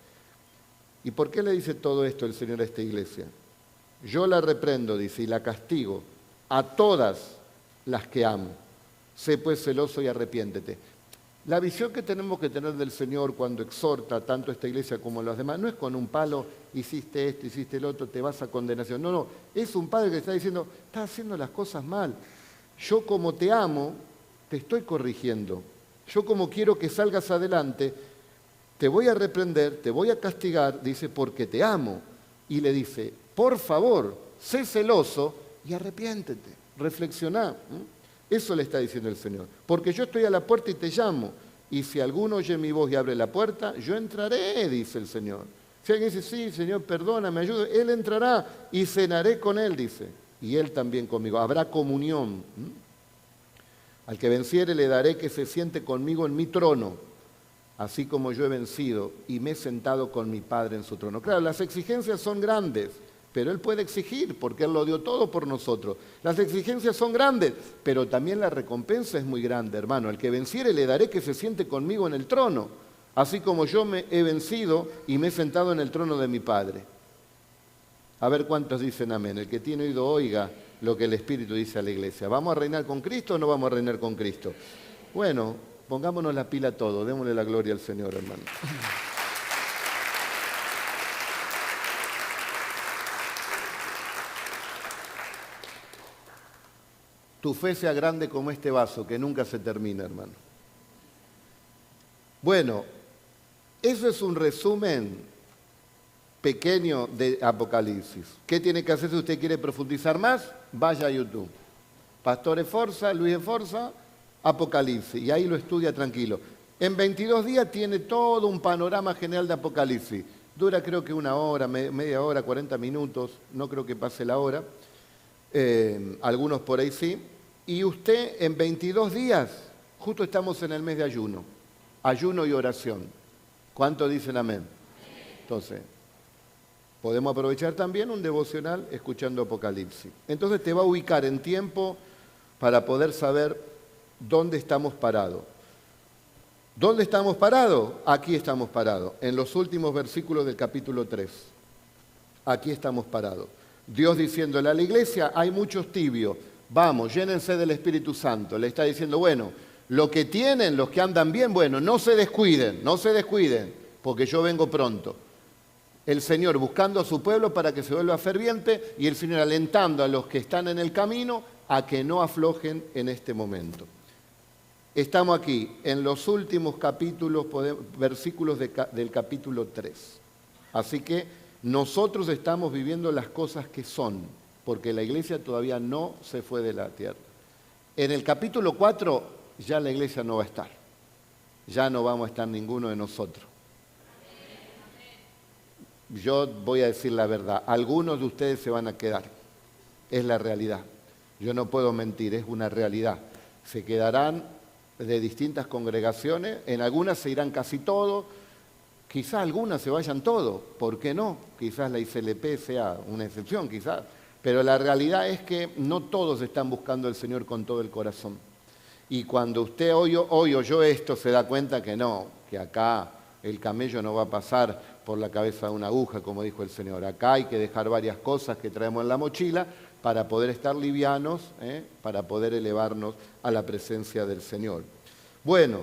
¿Y por qué le dice todo esto el Señor a esta iglesia? Yo la reprendo, dice, y la castigo a todas las que amo. Sé pues celoso y arrepiéntete. La visión que tenemos que tener del Señor cuando exhorta tanto a esta iglesia como a los demás, no es con un palo, hiciste esto, hiciste el otro, te vas a condenación. No, es un padre que está diciendo, estás haciendo las cosas mal. Yo como te amo, te estoy corrigiendo. Yo como quiero que salgas adelante, te voy a reprender, te voy a castigar, dice, porque te amo. Y le dice, por favor, sé celoso y arrepiéntete, reflexioná. Eso le está diciendo el Señor. Porque yo estoy a la puerta y te llamo. Y si alguno oye mi voz y abre la puerta, yo entraré, dice el Señor. Si alguien dice, sí, Señor, perdóname, ayuda, Él entrará y cenaré con Él, dice. Y Él también conmigo. Habrá comunión. Al que venciere le daré que se siente conmigo en mi trono, así como yo he vencido y me he sentado con mi Padre en su trono. Claro, las exigencias son grandes, pero Él puede exigir porque Él lo dio todo por nosotros. Las exigencias son grandes, pero también la recompensa es muy grande, hermano. Al que venciere le daré que se siente conmigo en el trono, así como yo me he vencido y me he sentado en el trono de mi Padre. A ver cuántos dicen amén. El que tiene oído oiga lo que el Espíritu dice a la iglesia. ¿Vamos a reinar con Cristo o no vamos a reinar con Cristo? Bueno, pongámonos la pila a todos, démosle la gloria al Señor, hermano. Tu fe sea grande como este vaso, que nunca se termina, hermano. Bueno, eso es un resumen pequeño de Apocalipsis. ¿Qué tiene que hacer si usted quiere profundizar más? Vaya a YouTube. Pastor Esforza, Luis Esforza, Apocalipsis, y ahí lo estudia tranquilo. En 22 días tiene todo un panorama general de Apocalipsis. Dura creo que una hora, media hora, 40 minutos, no creo que pase la hora. Algunos por ahí sí. Y usted en 22 días, justo estamos en el mes de ayuno y oración. ¿Cuántos dicen amén? Entonces, podemos aprovechar también un devocional escuchando Apocalipsis. Entonces te va a ubicar en tiempo para poder saber dónde estamos parados. ¿Dónde estamos parados? Aquí estamos parados, en los últimos versículos del capítulo 3. Aquí estamos parados. Dios diciéndole a la iglesia, hay muchos tibios, vamos, llénense del Espíritu Santo. Le está diciendo, bueno, lo que tienen, los que andan bien, bueno, no se descuiden, porque yo vengo pronto. El Señor buscando a su pueblo para que se vuelva ferviente y el Señor alentando a los que están en el camino a que no aflojen en este momento. Estamos aquí en los últimos capítulos, versículos del capítulo 3. Así que nosotros estamos viviendo las cosas que son, porque la iglesia todavía no se fue de la tierra. En el capítulo 4 ya la iglesia no va a estar. Ya no vamos a estar ninguno de nosotros. Yo voy a decir la verdad, algunos de ustedes se van a quedar, es la realidad. Yo no puedo mentir, es una realidad. Se quedarán de distintas congregaciones, en algunas se irán casi todos, quizás algunas se vayan todos, ¿por qué no? Quizás la ICLP sea una excepción, quizás. Pero la realidad es que no todos están buscando al Señor con todo el corazón. Y cuando usted hoy oyó esto, se da cuenta que no, que acá el camello no va a pasar por la cabeza de una aguja, como dijo el Señor. Acá hay que dejar varias cosas que traemos en la mochila para poder estar livianos, para poder elevarnos a la presencia del Señor. Bueno,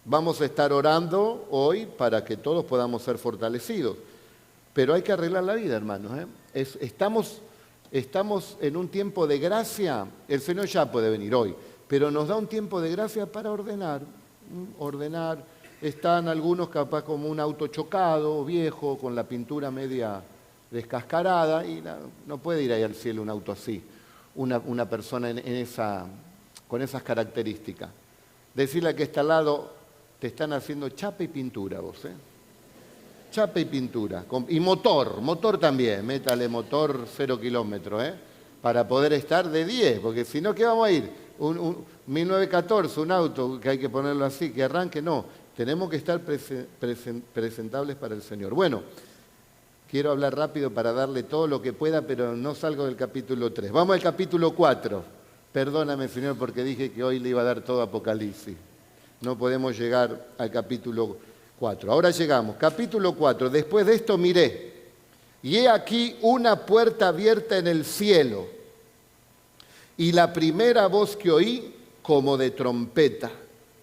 vamos a estar orando hoy para que todos podamos ser fortalecidos. Pero hay que arreglar la vida, hermanos. Estamos en un tiempo de gracia. El Señor ya puede venir hoy, pero nos da un tiempo de gracia para ordenar. Están algunos capaz como un auto chocado, viejo, con la pintura media descascarada, y no puede ir ahí al cielo un auto así, una persona con esas características. Decirle a que está al lado, te están haciendo chapa y pintura vos, chapa y pintura, y motor también, métale motor 0 kilómetros, para poder estar de 10, porque si no, ¿qué vamos a ir? Un 1914, un auto que hay que ponerlo así, que arranque, no. Tenemos que estar presentables para el Señor. Bueno, quiero hablar rápido para darle todo lo que pueda, pero no salgo del capítulo 3. Vamos al capítulo 4. Perdóname, Señor, porque dije que hoy le iba a dar todo Apocalipsis. No podemos llegar al capítulo 4. Ahora llegamos. Capítulo 4. Después de esto miré, y he aquí una puerta abierta en el cielo, y la primera voz que oí como de trompeta,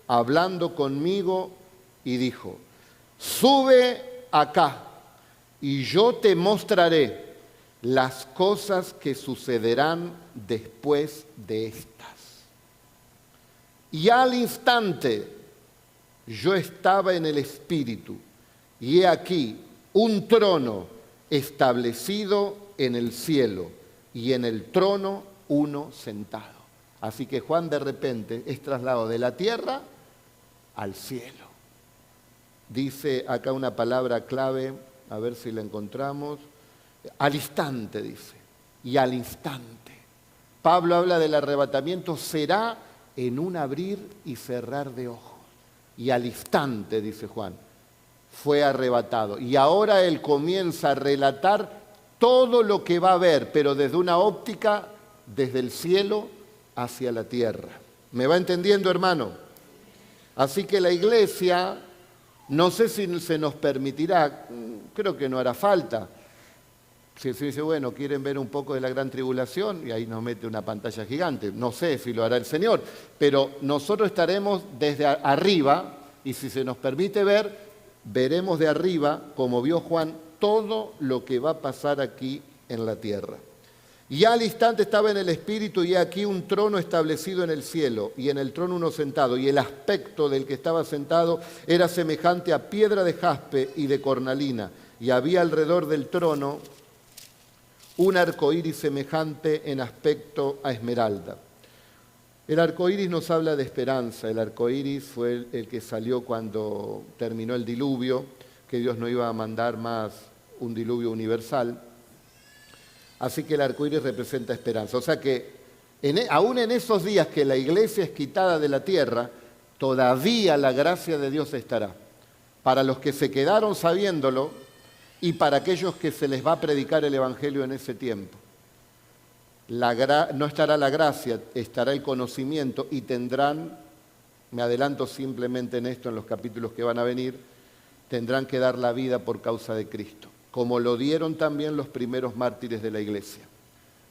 hablando conmigo, y dijo, sube acá y yo te mostraré las cosas que sucederán después de estas. Y al instante yo estaba en el Espíritu, y he aquí un trono establecido en el cielo, y en el trono uno sentado. Así que Juan de repente es trasladado de la tierra al cielo. Dice acá una palabra clave, a ver si la encontramos. Al instante, dice. Y al instante. Pablo habla del arrebatamiento, será en un abrir y cerrar de ojos. Y al instante, dice Juan, fue arrebatado. Y ahora él comienza a relatar todo lo que va a ver, pero desde una óptica, desde el cielo hacia la tierra. ¿Me va entendiendo, hermano? Así que la iglesia, no sé si se nos permitirá, creo que no hará falta. Si se dice, bueno, quieren ver un poco de la gran tribulación, y ahí nos mete una pantalla gigante. No sé si lo hará el Señor, pero nosotros estaremos desde arriba, y si se nos permite ver, veremos de arriba, como vio Juan, todo lo que va a pasar aquí en la tierra. Y al instante estaba en el Espíritu, y aquí un trono establecido en el cielo, y en el trono uno sentado, y el aspecto del que estaba sentado era semejante a piedra de jaspe y de cornalina, y había alrededor del trono un arco iris semejante en aspecto a esmeralda. El arco iris nos habla de esperanza. El arco iris fue el que salió cuando terminó el diluvio, que Dios no iba a mandar más un diluvio universal. Así que el arco iris representa esperanza. O sea que aún en esos días que la iglesia es quitada de la tierra, todavía la gracia de Dios estará. Para los que se quedaron sabiéndolo, y para aquellos que se les va a predicar el Evangelio en ese tiempo. No estará la gracia, estará el conocimiento, y tendrán, me adelanto simplemente en esto, en los capítulos que van a venir, tendrán que dar la vida por causa de Cristo, como lo dieron también los primeros mártires de la iglesia,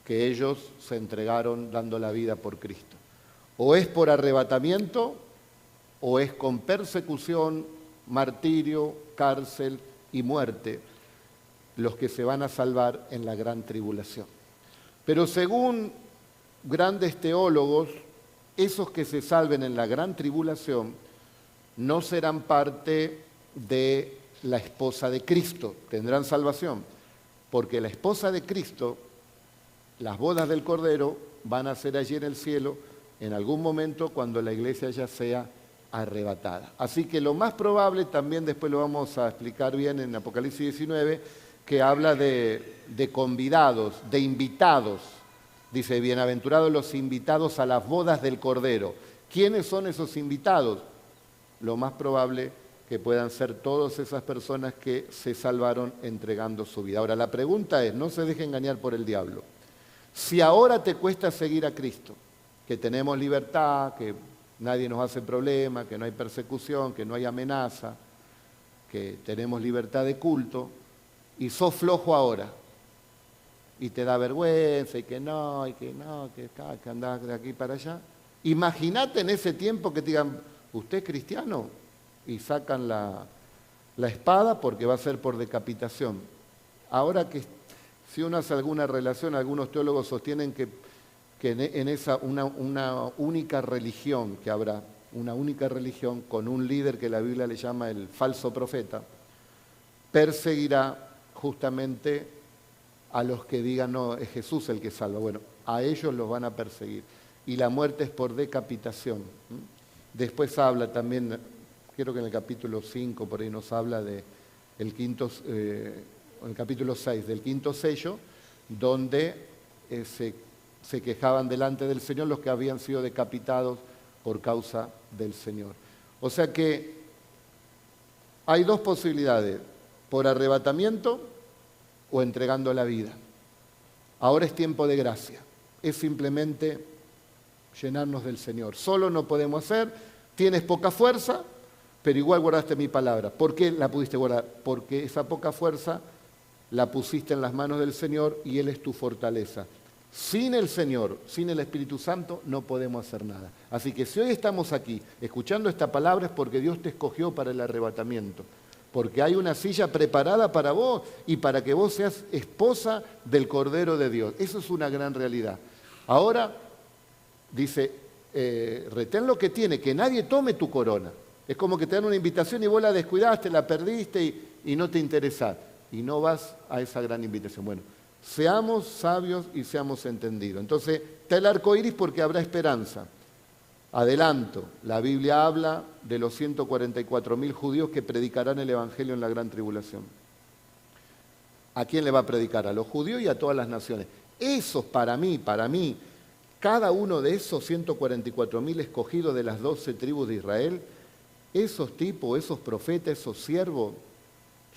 que ellos se entregaron dando la vida por Cristo. O es por arrebatamiento, o es con persecución, martirio, cárcel y muerte, los que se van a salvar en la gran tribulación. Pero según grandes teólogos, esos que se salven en la gran tribulación no serán parte de la esposa de Cristo, tendrán salvación, porque la esposa de Cristo, las bodas del Cordero, van a ser allí en el cielo en algún momento cuando la iglesia ya sea arrebatada. Así que lo más probable, también después lo vamos a explicar bien en Apocalipsis 19, que habla de convidados, de invitados. Dice, bienaventurados los invitados a las bodas del Cordero. ¿Quiénes son esos invitados? Lo más probable que puedan ser todas esas personas que se salvaron entregando su vida. Ahora, la pregunta es, no se deje engañar por el diablo. Si ahora te cuesta seguir a Cristo, que tenemos libertad, que nadie nos hace problema, que no hay persecución, que no hay amenaza, que tenemos libertad de culto, y sos flojo ahora, y te da vergüenza, y que andás de aquí para allá. Imagínate en ese tiempo que te digan, ¿usted es cristiano? Y sacan la espada porque va a ser por decapitación. Ahora que si uno hace alguna relación, algunos teólogos sostienen que en esa una única religión que habrá, una única religión con un líder que la Biblia le llama el falso profeta, perseguirá justamente a los que digan, no, es Jesús el que salva. Bueno, a ellos los van a perseguir. Y la muerte es por decapitación. Después habla también, creo que en el capítulo 5, por ahí nos habla de el capítulo 6, del quinto sello, donde se quejaban delante del Señor los que habían sido decapitados por causa del Señor. O sea que hay dos posibilidades, por arrebatamiento o entregando la vida. Ahora es tiempo de gracia, es simplemente llenarnos del Señor. Solo no podemos hacer, tienes poca fuerza, pero igual guardaste mi palabra. ¿Por qué la pudiste guardar? Porque esa poca fuerza la pusiste en las manos del Señor y Él es tu fortaleza. Sin el Señor, sin el Espíritu Santo, no podemos hacer nada. Así que si hoy estamos aquí escuchando esta palabra es porque Dios te escogió para el arrebatamiento. Porque hay una silla preparada para vos y para que vos seas esposa del Cordero de Dios. Eso es una gran realidad. Ahora, dice, retén lo que tiene, que nadie tome tu corona. Es como que te dan una invitación y vos la descuidaste, la perdiste y no te interesa. Y no vas a esa gran invitación. Bueno, seamos sabios y seamos entendidos. Entonces, está el arco iris porque habrá esperanza. Adelanto, la Biblia habla de los 144.000 judíos que predicarán el Evangelio en la gran tribulación. ¿A quién le va a predicar? A los judíos y a todas las naciones. Esos para mí, cada uno de esos 144.000 escogidos de las 12 tribus de Israel, esos tipos, esos profetas, esos siervos,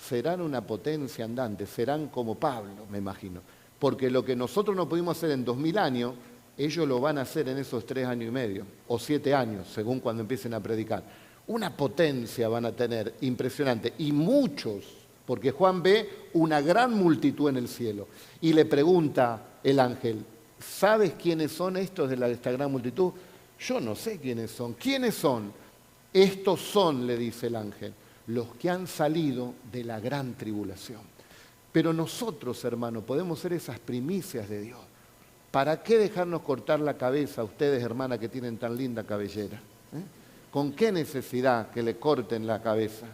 serán una potencia andante, serán como Pablo, me imagino. Porque lo que nosotros no pudimos hacer en 2000 años, ellos lo van a hacer en esos 3 años y medio, o 7 años, según cuando empiecen a predicar. Una potencia van a tener impresionante, y muchos, porque Juan ve una gran multitud en el cielo, y le pregunta el ángel, ¿sabes quiénes son estos de esta gran multitud? Yo no sé quiénes son. ¿Quiénes son? Estos son, le dice el ángel, los que han salido de la gran tribulación. Pero nosotros, hermanos, podemos ser esas primicias de Dios. ¿Para qué dejarnos cortar la cabeza a ustedes, hermanas, que tienen tan linda cabellera? ¿Con qué necesidad que le corten la cabeza?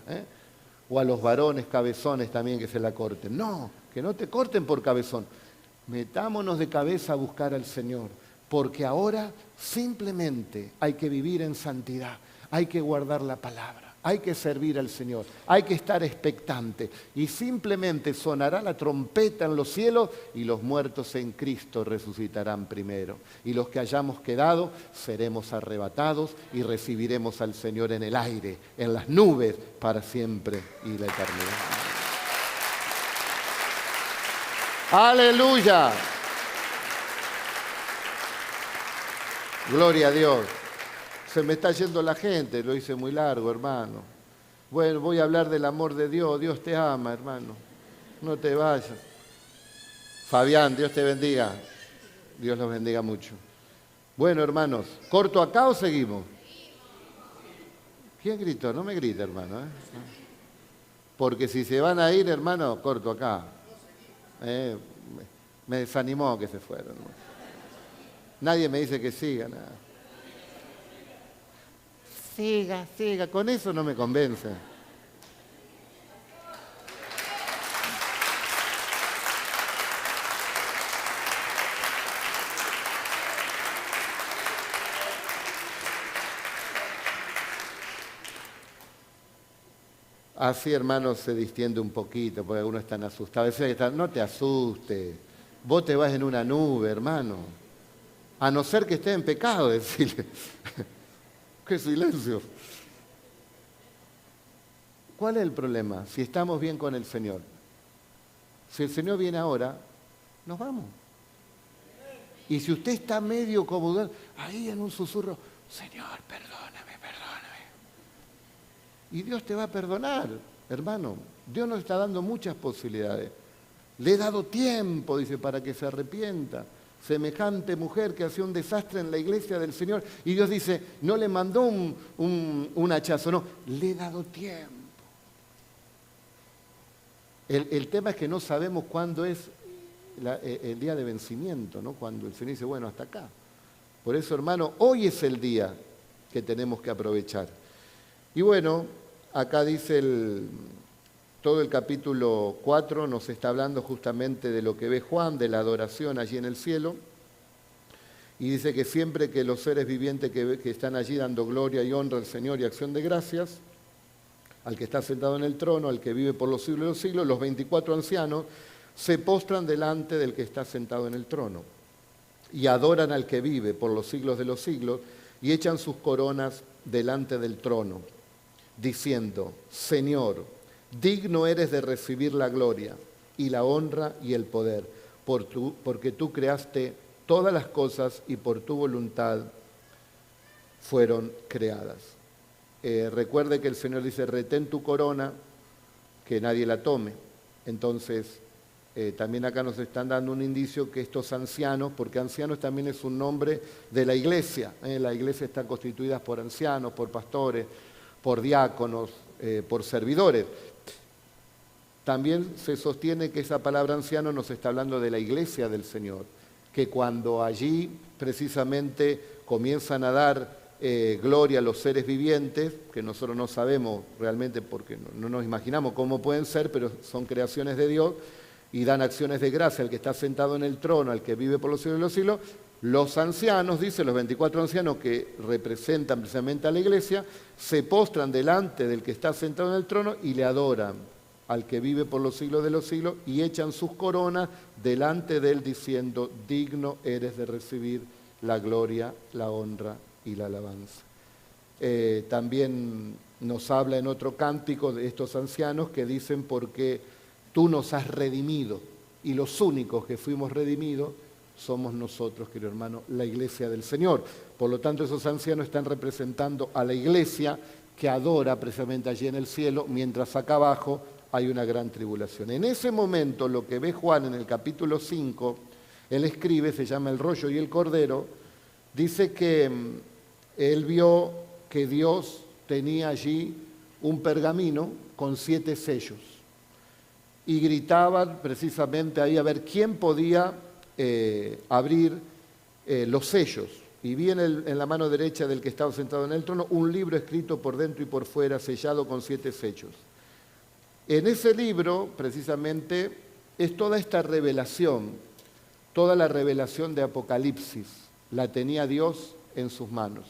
O a los varones cabezones también que se la corten. No, que no te corten por cabezón. Metámonos de cabeza a buscar al Señor, porque ahora simplemente hay que vivir en santidad, hay que guardar la palabra, hay que servir al Señor, hay que estar expectante, y simplemente sonará la trompeta en los cielos y los muertos en Cristo resucitarán primero. Y los que hayamos quedado seremos arrebatados y recibiremos al Señor en el aire, en las nubes, para siempre y la eternidad. ¡Aleluya! Gloria a Dios. Se me está yendo la gente, lo hice muy largo, hermano. Bueno, voy a hablar del amor de Dios. Dios te ama, hermano. No te vayas. Fabián, Dios te bendiga. Dios los bendiga mucho. Bueno, hermanos, ¿corto acá o seguimos? ¿Quién gritó? No me grita, hermano. Porque si se van a ir, hermano, corto acá. Me desanimó que se fueron. Nadie me dice que siga, nada. Siga, con eso no me convence. Así, hermanos, se distiende un poquito, porque algunos están asustados. A veces no te asustes, vos te vas en una nube, hermano. A no ser que esté en pecado, decirle. ¡Qué silencio! ¿Cuál es el problema? Si estamos bien con el Señor. Si el Señor viene ahora, nos vamos. Y si usted está medio como ahí en un susurro, Señor, perdóname. Y Dios te va a perdonar, hermano. Dios nos está dando muchas posibilidades. Le he dado tiempo, dice, para que se arrepienta. Semejante mujer que hacía un desastre en la iglesia del Señor. Y Dios dice, no le mandó un hachazo, no, le he dado tiempo. El tema es que no sabemos cuándo es el día de vencimiento, ¿no? Cuando el Señor dice, bueno, hasta acá. Por eso, hermano, hoy es el día que tenemos que aprovechar. Y bueno, acá dice todo el capítulo 4 nos está hablando justamente de lo que ve Juan, de la adoración allí en el cielo. Y dice que siempre que los seres vivientes que están allí dando gloria y honra al Señor y acción de gracias, al que está sentado en el trono, al que vive por los siglos de los siglos, los 24 ancianos se postran delante del que está sentado en el trono y adoran al que vive por los siglos de los siglos y echan sus coronas delante del trono, diciendo, Señor, digno eres de recibir la gloria y la honra y el poder, porque tú creaste todas las cosas y por tu voluntad fueron creadas. Recuerde que el Señor dice, retén tu corona, que nadie la tome. Entonces, también acá nos están dando un indicio que estos ancianos, porque ancianos también es un nombre de la iglesia, la iglesia está constituida por ancianos, por pastores, por diáconos, por servidores. También se sostiene que esa palabra anciano nos está hablando de la iglesia del Señor, que cuando allí precisamente comienzan a dar gloria a los seres vivientes, que nosotros no sabemos realmente porque no nos imaginamos cómo pueden ser, pero son creaciones de Dios, y dan acciones de gracia al que está sentado en el trono, al que vive por los siglos de los siglos, los ancianos, dice, los 24 ancianos que representan precisamente a la iglesia, se postran delante del que está sentado en el trono y le adoran al que vive por los siglos de los siglos y echan sus coronas delante de él diciendo, digno eres de recibir la gloria, la honra y la alabanza. También nos habla en otro cántico de estos ancianos que dicen porque tú nos has redimido y los únicos que fuimos redimidos somos nosotros, querido hermano, la iglesia del Señor. Por lo tanto, esos ancianos están representando a la iglesia que adora precisamente allí en el cielo, mientras acá abajo hay una gran tribulación. En ese momento, lo que ve Juan en el capítulo 5, él escribe, se llama El rollo y el cordero, dice que él vio que Dios tenía allí un pergamino con 7 sellos. Y gritaban precisamente ahí a ver quién podía abrir los sellos. Y vi en la mano derecha del que estaba sentado en el trono un libro escrito por dentro y por fuera, sellado con 7 sellos. En ese libro, precisamente, es toda esta revelación, toda la revelación de Apocalipsis, la tenía Dios en sus manos.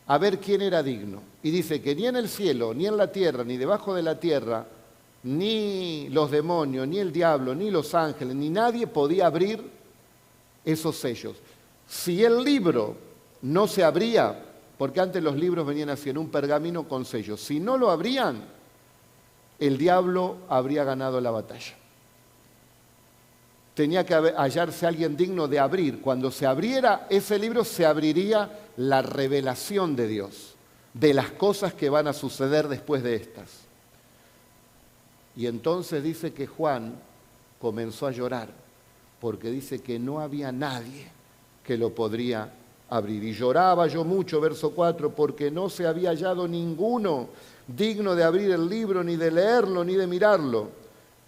A ver quién era digno. Y dice que ni en el cielo, ni en la tierra, ni debajo de la tierra, ni los demonios, ni el diablo, ni los ángeles, ni nadie podía abrir esos sellos. Si el libro no se abría, porque antes los libros venían así en un pergamino con sellos, si no lo abrían, el diablo habría ganado la batalla. Tenía que hallarse alguien digno de abrir. Cuando se abriera ese libro, se abriría la revelación de Dios, de las cosas que van a suceder después de estas. Y entonces dice que Juan comenzó a llorar, porque dice que no había nadie que lo podría abrir. Y lloraba yo mucho, verso 4, porque no se había hallado ninguno digno de abrir el libro, ni de leerlo, ni de mirarlo.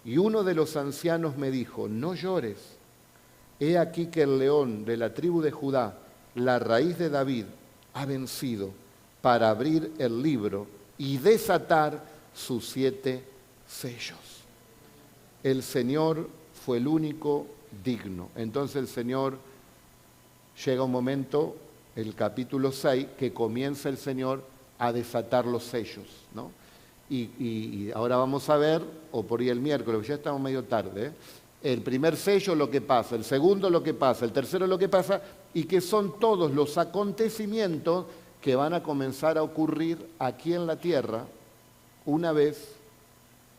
Y uno de los ancianos me dijo, no llores, he aquí que el león de la tribu de Judá, la raíz de David, ha vencido para abrir el libro y desatar sus 7 sellos. El Señor fue el único digno. Entonces el Señor, llega un momento, el capítulo 6, que comienza el Señor a desatar los sellos, ¿no? Y ahora vamos a ver, o por ahí el miércoles, ya estamos medio tarde, el primer sello lo que pasa, el segundo lo que pasa, el tercero lo que pasa, y que son todos los acontecimientos que van a comenzar a ocurrir aquí en la tierra una vez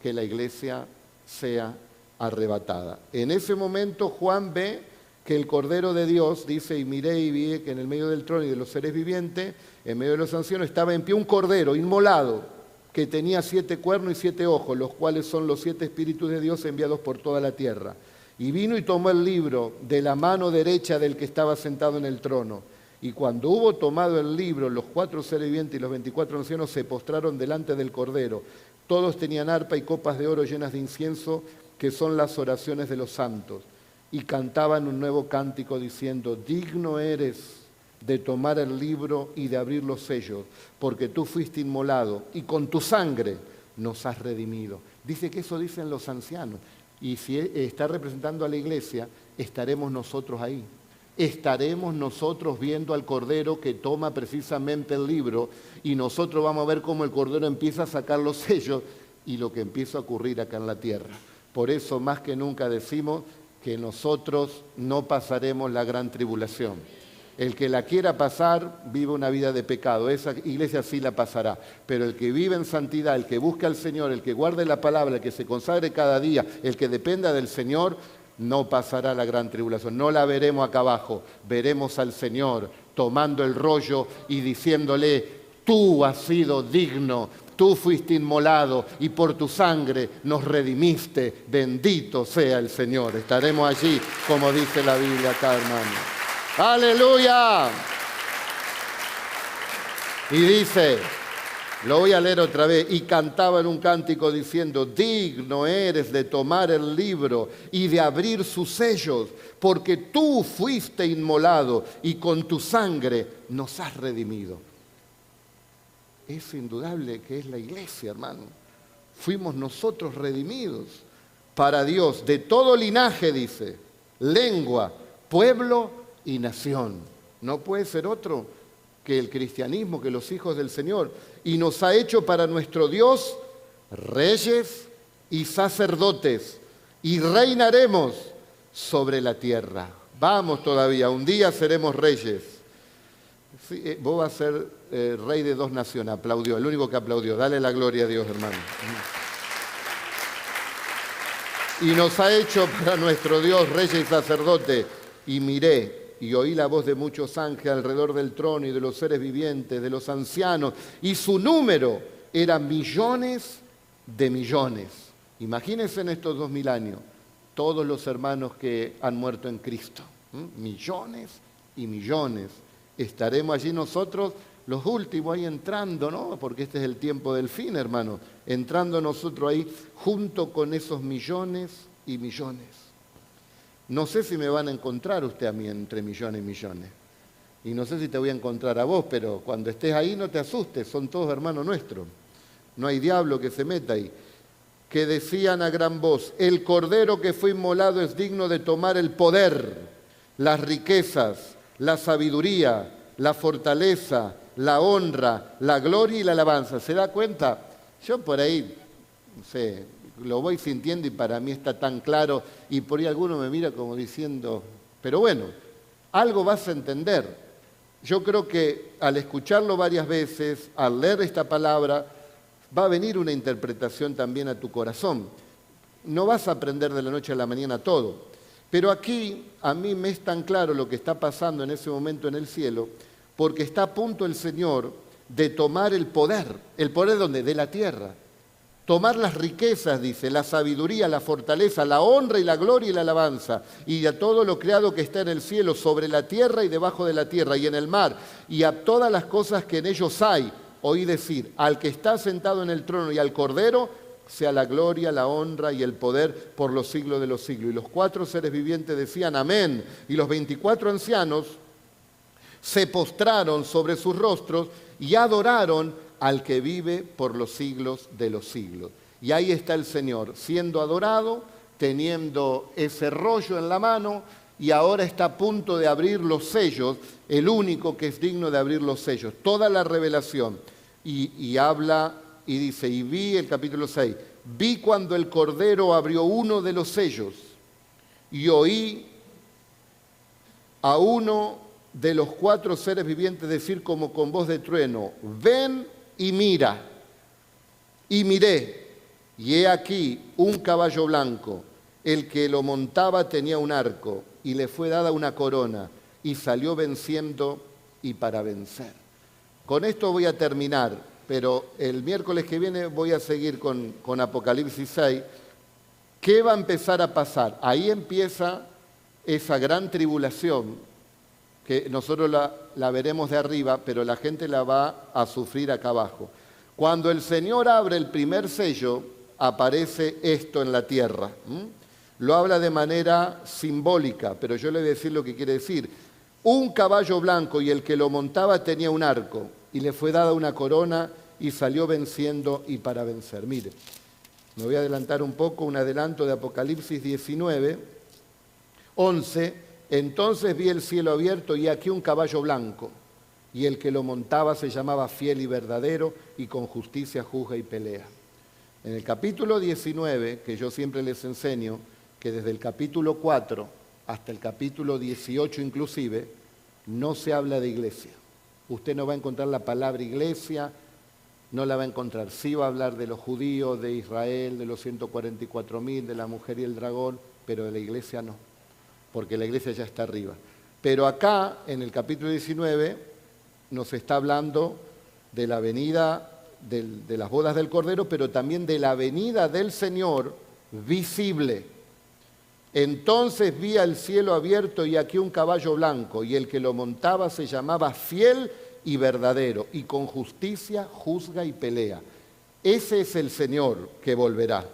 que la iglesia sea arrebatada. En ese momento Juan ve que el Cordero de Dios, dice, y miré y vi que en el medio del trono y de los seres vivientes, en medio de los ancianos, estaba en pie un cordero inmolado, que tenía 7 cuernos y 7 ojos, los cuales son los 7 espíritus de Dios enviados por toda la tierra. Y vino y tomó el libro de la mano derecha del que estaba sentado en el trono. Y cuando hubo tomado el libro, los 4 seres vivientes y los 24 ancianos se postraron delante del Cordero. Todos tenían arpa y copas de oro llenas de incienso, que son las oraciones de los santos. Y cantaban un nuevo cántico diciendo, digno eres de tomar el libro y de abrir los sellos, porque tú fuiste inmolado y con tu sangre nos has redimido. Dice que eso dicen los ancianos. Y si está representando a la iglesia, estaremos nosotros ahí. Estaremos nosotros viendo al Cordero que toma precisamente el libro y nosotros vamos a ver cómo el Cordero empieza a sacar los sellos y lo que empieza a ocurrir acá en la tierra. Por eso más que nunca decimos que nosotros no pasaremos la gran tribulación. El que la quiera pasar, vive una vida de pecado. Esa iglesia sí la pasará. Pero el que vive en santidad, el que busca al Señor, el que guarde la palabra, el que se consagre cada día, el que dependa del Señor, no pasará la gran tribulación. No la veremos acá abajo. Veremos al Señor tomando el rollo y diciéndole, tú has sido digno, tú fuiste inmolado y por tu sangre nos redimiste. Bendito sea el Señor. Estaremos allí, como dice la Biblia acá, hermano. ¡Aleluya! Y dice, lo voy a leer otra vez, y cantaban un cántico diciendo, digno eres de tomar el libro y de abrir sus sellos, porque tú fuiste inmolado y con tu sangre nos has redimido. Es indudable que es la iglesia, hermano. Fuimos nosotros redimidos para Dios, de todo linaje, dice, lengua, pueblo y nación. No puede ser otro que el cristianismo, que los hijos del Señor. Y nos ha hecho para nuestro Dios reyes y sacerdotes, y reinaremos sobre la tierra. Vamos todavía, un día seremos reyes. Sí, vos vas a ser rey de 2 naciones, aplaudió, el único que aplaudió. Dale la gloria a Dios, hermano. Y nos ha hecho para nuestro Dios rey y sacerdote. Y miré y oí la voz de muchos ángeles alrededor del trono y de los seres vivientes, de los ancianos, y su número era millones de millones. Imagínense en estos 2000 años, todos los hermanos que han muerto en Cristo. Millones y millones. Estaremos allí nosotros, los últimos ahí entrando, ¿no? Porque este es el tiempo del fin, hermano. Entrando nosotros ahí junto con esos millones y millones. No sé si me van a encontrar usted a mí entre millones y millones. Y no sé si te voy a encontrar a vos, pero cuando estés ahí no te asustes, son todos hermanos nuestros. No hay diablo que se meta ahí. Que decían a gran voz, el cordero que fue inmolado es digno de tomar el poder, las riquezas, la sabiduría, la fortaleza, la honra, la gloria y la alabanza. ¿Se da cuenta? Yo por ahí, no sé, lo voy sintiendo y para mí está tan claro y por ahí alguno me mira como diciendo, pero bueno, algo vas a entender. Yo creo que al escucharlo varias veces, al leer esta palabra, va a venir una interpretación también a tu corazón. No vas a aprender de la noche a la mañana todo. Pero aquí a mí me es tan claro lo que está pasando en ese momento en el cielo, porque está a punto el Señor de tomar el poder. ¿El poder de dónde? De la tierra. Tomar las riquezas, dice, la sabiduría, la fortaleza, la honra y la gloria y la alabanza, y a todo lo creado que está en el cielo, sobre la tierra y debajo de la tierra, y en el mar, y a todas las cosas que en ellos hay. Oí decir, al que está sentado en el trono y al Cordero, sea la gloria, la honra y el poder por los siglos de los siglos. Y los 4 seres vivientes decían amén. Y los 24 ancianos se postraron sobre sus rostros y adoraron al que vive por los siglos de los siglos. Y ahí está el Señor, siendo adorado, teniendo ese rollo en la mano, y ahora está a punto de abrir los sellos, el único que es digno de abrir los sellos, toda la revelación. Y habla y dice, y vi el capítulo 6, vi cuando el Cordero abrió uno de los sellos y oí a uno de los 4 seres vivientes decir como con voz de trueno, ven y mira. Y miré, y he aquí un caballo blanco, el que lo montaba tenía un arco y le fue dada una corona y salió venciendo y para vencer. Con esto voy a terminar. Pero el miércoles que viene voy a seguir con Apocalipsis 6. ¿Qué va a empezar a pasar? Ahí empieza esa gran tribulación, que nosotros la veremos de arriba, pero la gente la va a sufrir acá abajo. Cuando el Señor abre el primer sello, aparece esto en la tierra. Lo habla de manera simbólica, pero yo le voy a decir lo que quiere decir. Un caballo blanco y el que lo montaba tenía un arco. Y le fue dada una corona y salió venciendo y para vencer. Mire, me voy a adelantar un poco, un adelanto de Apocalipsis 19, 11. Entonces vi el cielo abierto y aquí un caballo blanco, y el que lo montaba se llamaba Fiel y Verdadero, y con justicia juzga y pelea. En el capítulo 19, que yo siempre les enseño, que desde el capítulo 4 hasta el capítulo 18 inclusive, no se habla de iglesia. Usted no va a encontrar la palabra iglesia, no la va a encontrar. Sí va a hablar de los judíos, de Israel, de los 144.000, de la mujer y el dragón, pero de la iglesia no, porque la iglesia ya está arriba. Pero acá, en el capítulo 19, nos está hablando de la venida de las bodas del Cordero, pero también de la venida del Señor visible. Entonces vi al cielo abierto y aquí un caballo blanco, y el que lo montaba se llamaba Fiel y Verdadero, y con justicia juzga y pelea. Ese es el Señor que volverá.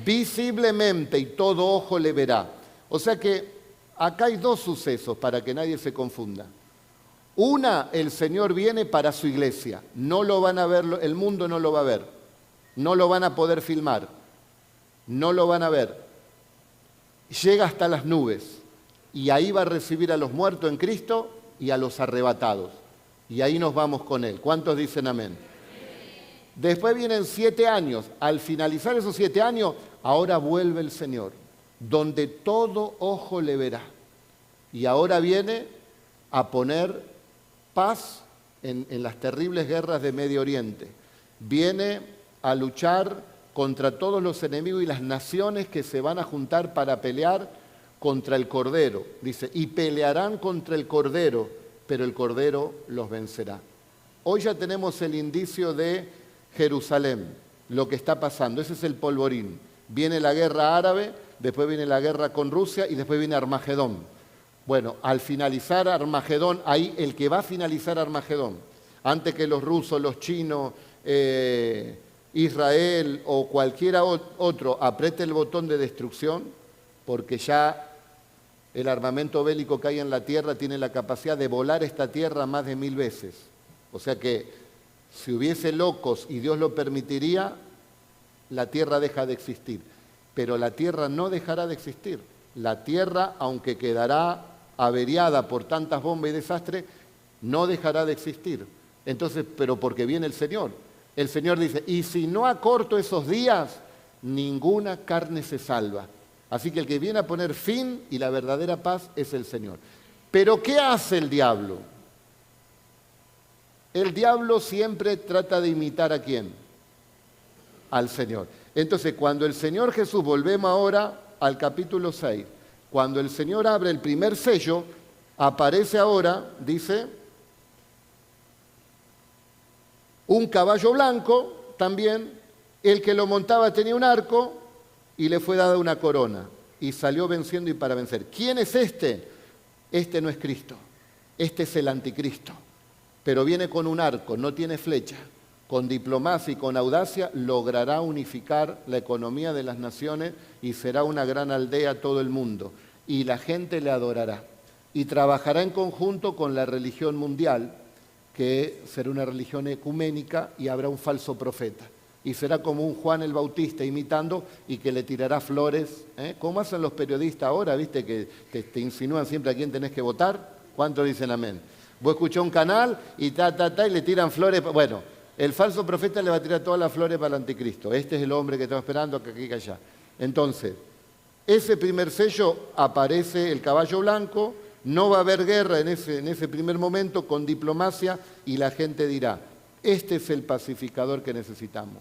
Visiblemente, y todo ojo le verá. O sea que acá hay 2 sucesos para que nadie se confunda. Una, el Señor viene para su iglesia. No lo van a ver, el mundo no lo va a ver. No lo van a poder filmar. No lo van a ver. Llega hasta las nubes y ahí va a recibir a los muertos en Cristo y a los arrebatados. Y ahí nos vamos con Él. ¿Cuántos dicen amén? Después vienen 7 años. Al finalizar esos 7 años, ahora vuelve el Señor, donde todo ojo le verá. Y ahora viene a poner paz en las terribles guerras de Medio Oriente. Viene a luchar contra todos los enemigos y las naciones que se van a juntar para pelear contra el Cordero. Dice, y pelearán contra el Cordero, pero el Cordero los vencerá. Hoy ya tenemos el indicio de Jerusalén, lo que está pasando. Ese es el polvorín. Viene la guerra árabe, después viene la guerra con Rusia y después viene Armagedón. Bueno, al finalizar Armagedón, ahí el que va a finalizar Armagedón, antes que los rusos, los chinos, Israel o cualquiera otro apriete el botón de destrucción, porque ya el armamento bélico que hay en la tierra tiene la capacidad de volar esta tierra más de 1000 veces. O sea que si hubiese locos y Dios lo permitiría, la tierra deja de existir. Pero la tierra no dejará de existir. La tierra, aunque quedará averiada por tantas bombas y desastres, no dejará de existir. Entonces, pero porque viene el Señor. El Señor dice, y si no acorto esos días, ninguna carne se salva. Así que el que viene a poner fin y la verdadera paz es el Señor. Pero ¿qué hace el diablo? El diablo siempre trata de imitar ¿a quién? Al Señor. Entonces, cuando el Señor Jesús, volvemos ahora al capítulo 6, cuando el Señor abre el primer sello, aparece ahora, dice, un caballo blanco también, el que lo montaba tenía un arco y le fue dada una corona y salió venciendo y para vencer. ¿Quién es este? Este no es Cristo, este es el anticristo, pero viene con un arco, no tiene flecha. Con diplomacia y con audacia logrará unificar la economía de las naciones y será una gran aldea a todo el mundo. Y la gente le adorará. Y trabajará en conjunto con la religión mundial, que será una religión ecuménica y habrá un falso profeta. Y será como un Juan el Bautista imitando y que le tirará flores. ¿Cómo hacen los periodistas ahora? ¿Viste? Que te insinúan siempre a quién tenés que votar. ¿Cuántos dicen amén? Vos escuchás un canal y y le tiran flores. Bueno. El falso profeta le va a tirar todas las flores para el anticristo. Este es el hombre que estamos esperando, que aquí, que allá. Entonces, ese primer sello aparece el caballo blanco, no va a haber guerra en ese primer momento con diplomacia y la gente dirá, este es el pacificador que necesitamos.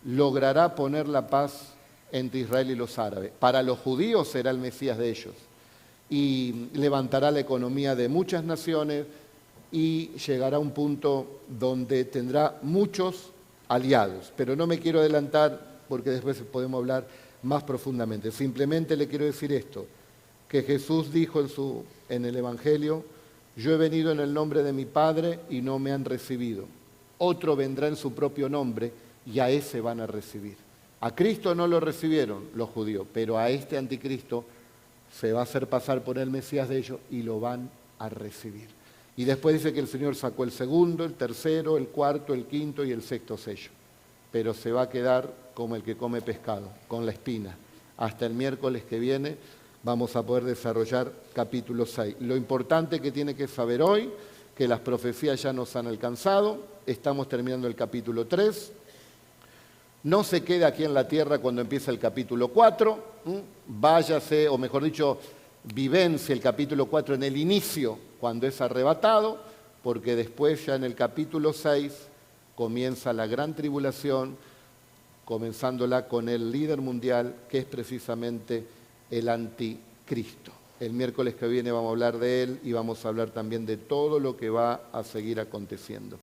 Logrará poner la paz entre Israel y los árabes. Para los judíos será el Mesías de ellos y levantará la economía de muchas naciones, y llegará a un punto donde tendrá muchos aliados. Pero no me quiero adelantar porque después podemos hablar más profundamente. Simplemente le quiero decir esto, que Jesús dijo en el Evangelio, yo he venido en el nombre de mi Padre y no me han recibido. Otro vendrá en su propio nombre y a ese van a recibir. A Cristo no lo recibieron los judíos, pero a este anticristo se va a hacer pasar por el Mesías de ellos y lo van a recibir. Y después dice que el Señor sacó el segundo, el tercero, el cuarto, el quinto y el sexto sello. Pero se va a quedar como el que come pescado, con la espina. Hasta el miércoles que viene vamos a poder desarrollar capítulo 6. Lo importante que tiene que saber hoy, que las profecías ya nos han alcanzado, estamos terminando el capítulo 3. No se quede aquí en la tierra cuando empieza el capítulo 4, váyase, o mejor dicho, vivencie el capítulo 4 en el inicio, cuando es arrebatado, porque después ya en el capítulo 6 comienza la gran tribulación, comenzándola con el líder mundial, que es precisamente el anticristo. El miércoles que viene vamos a hablar de él y vamos a hablar también de todo lo que va a seguir aconteciendo.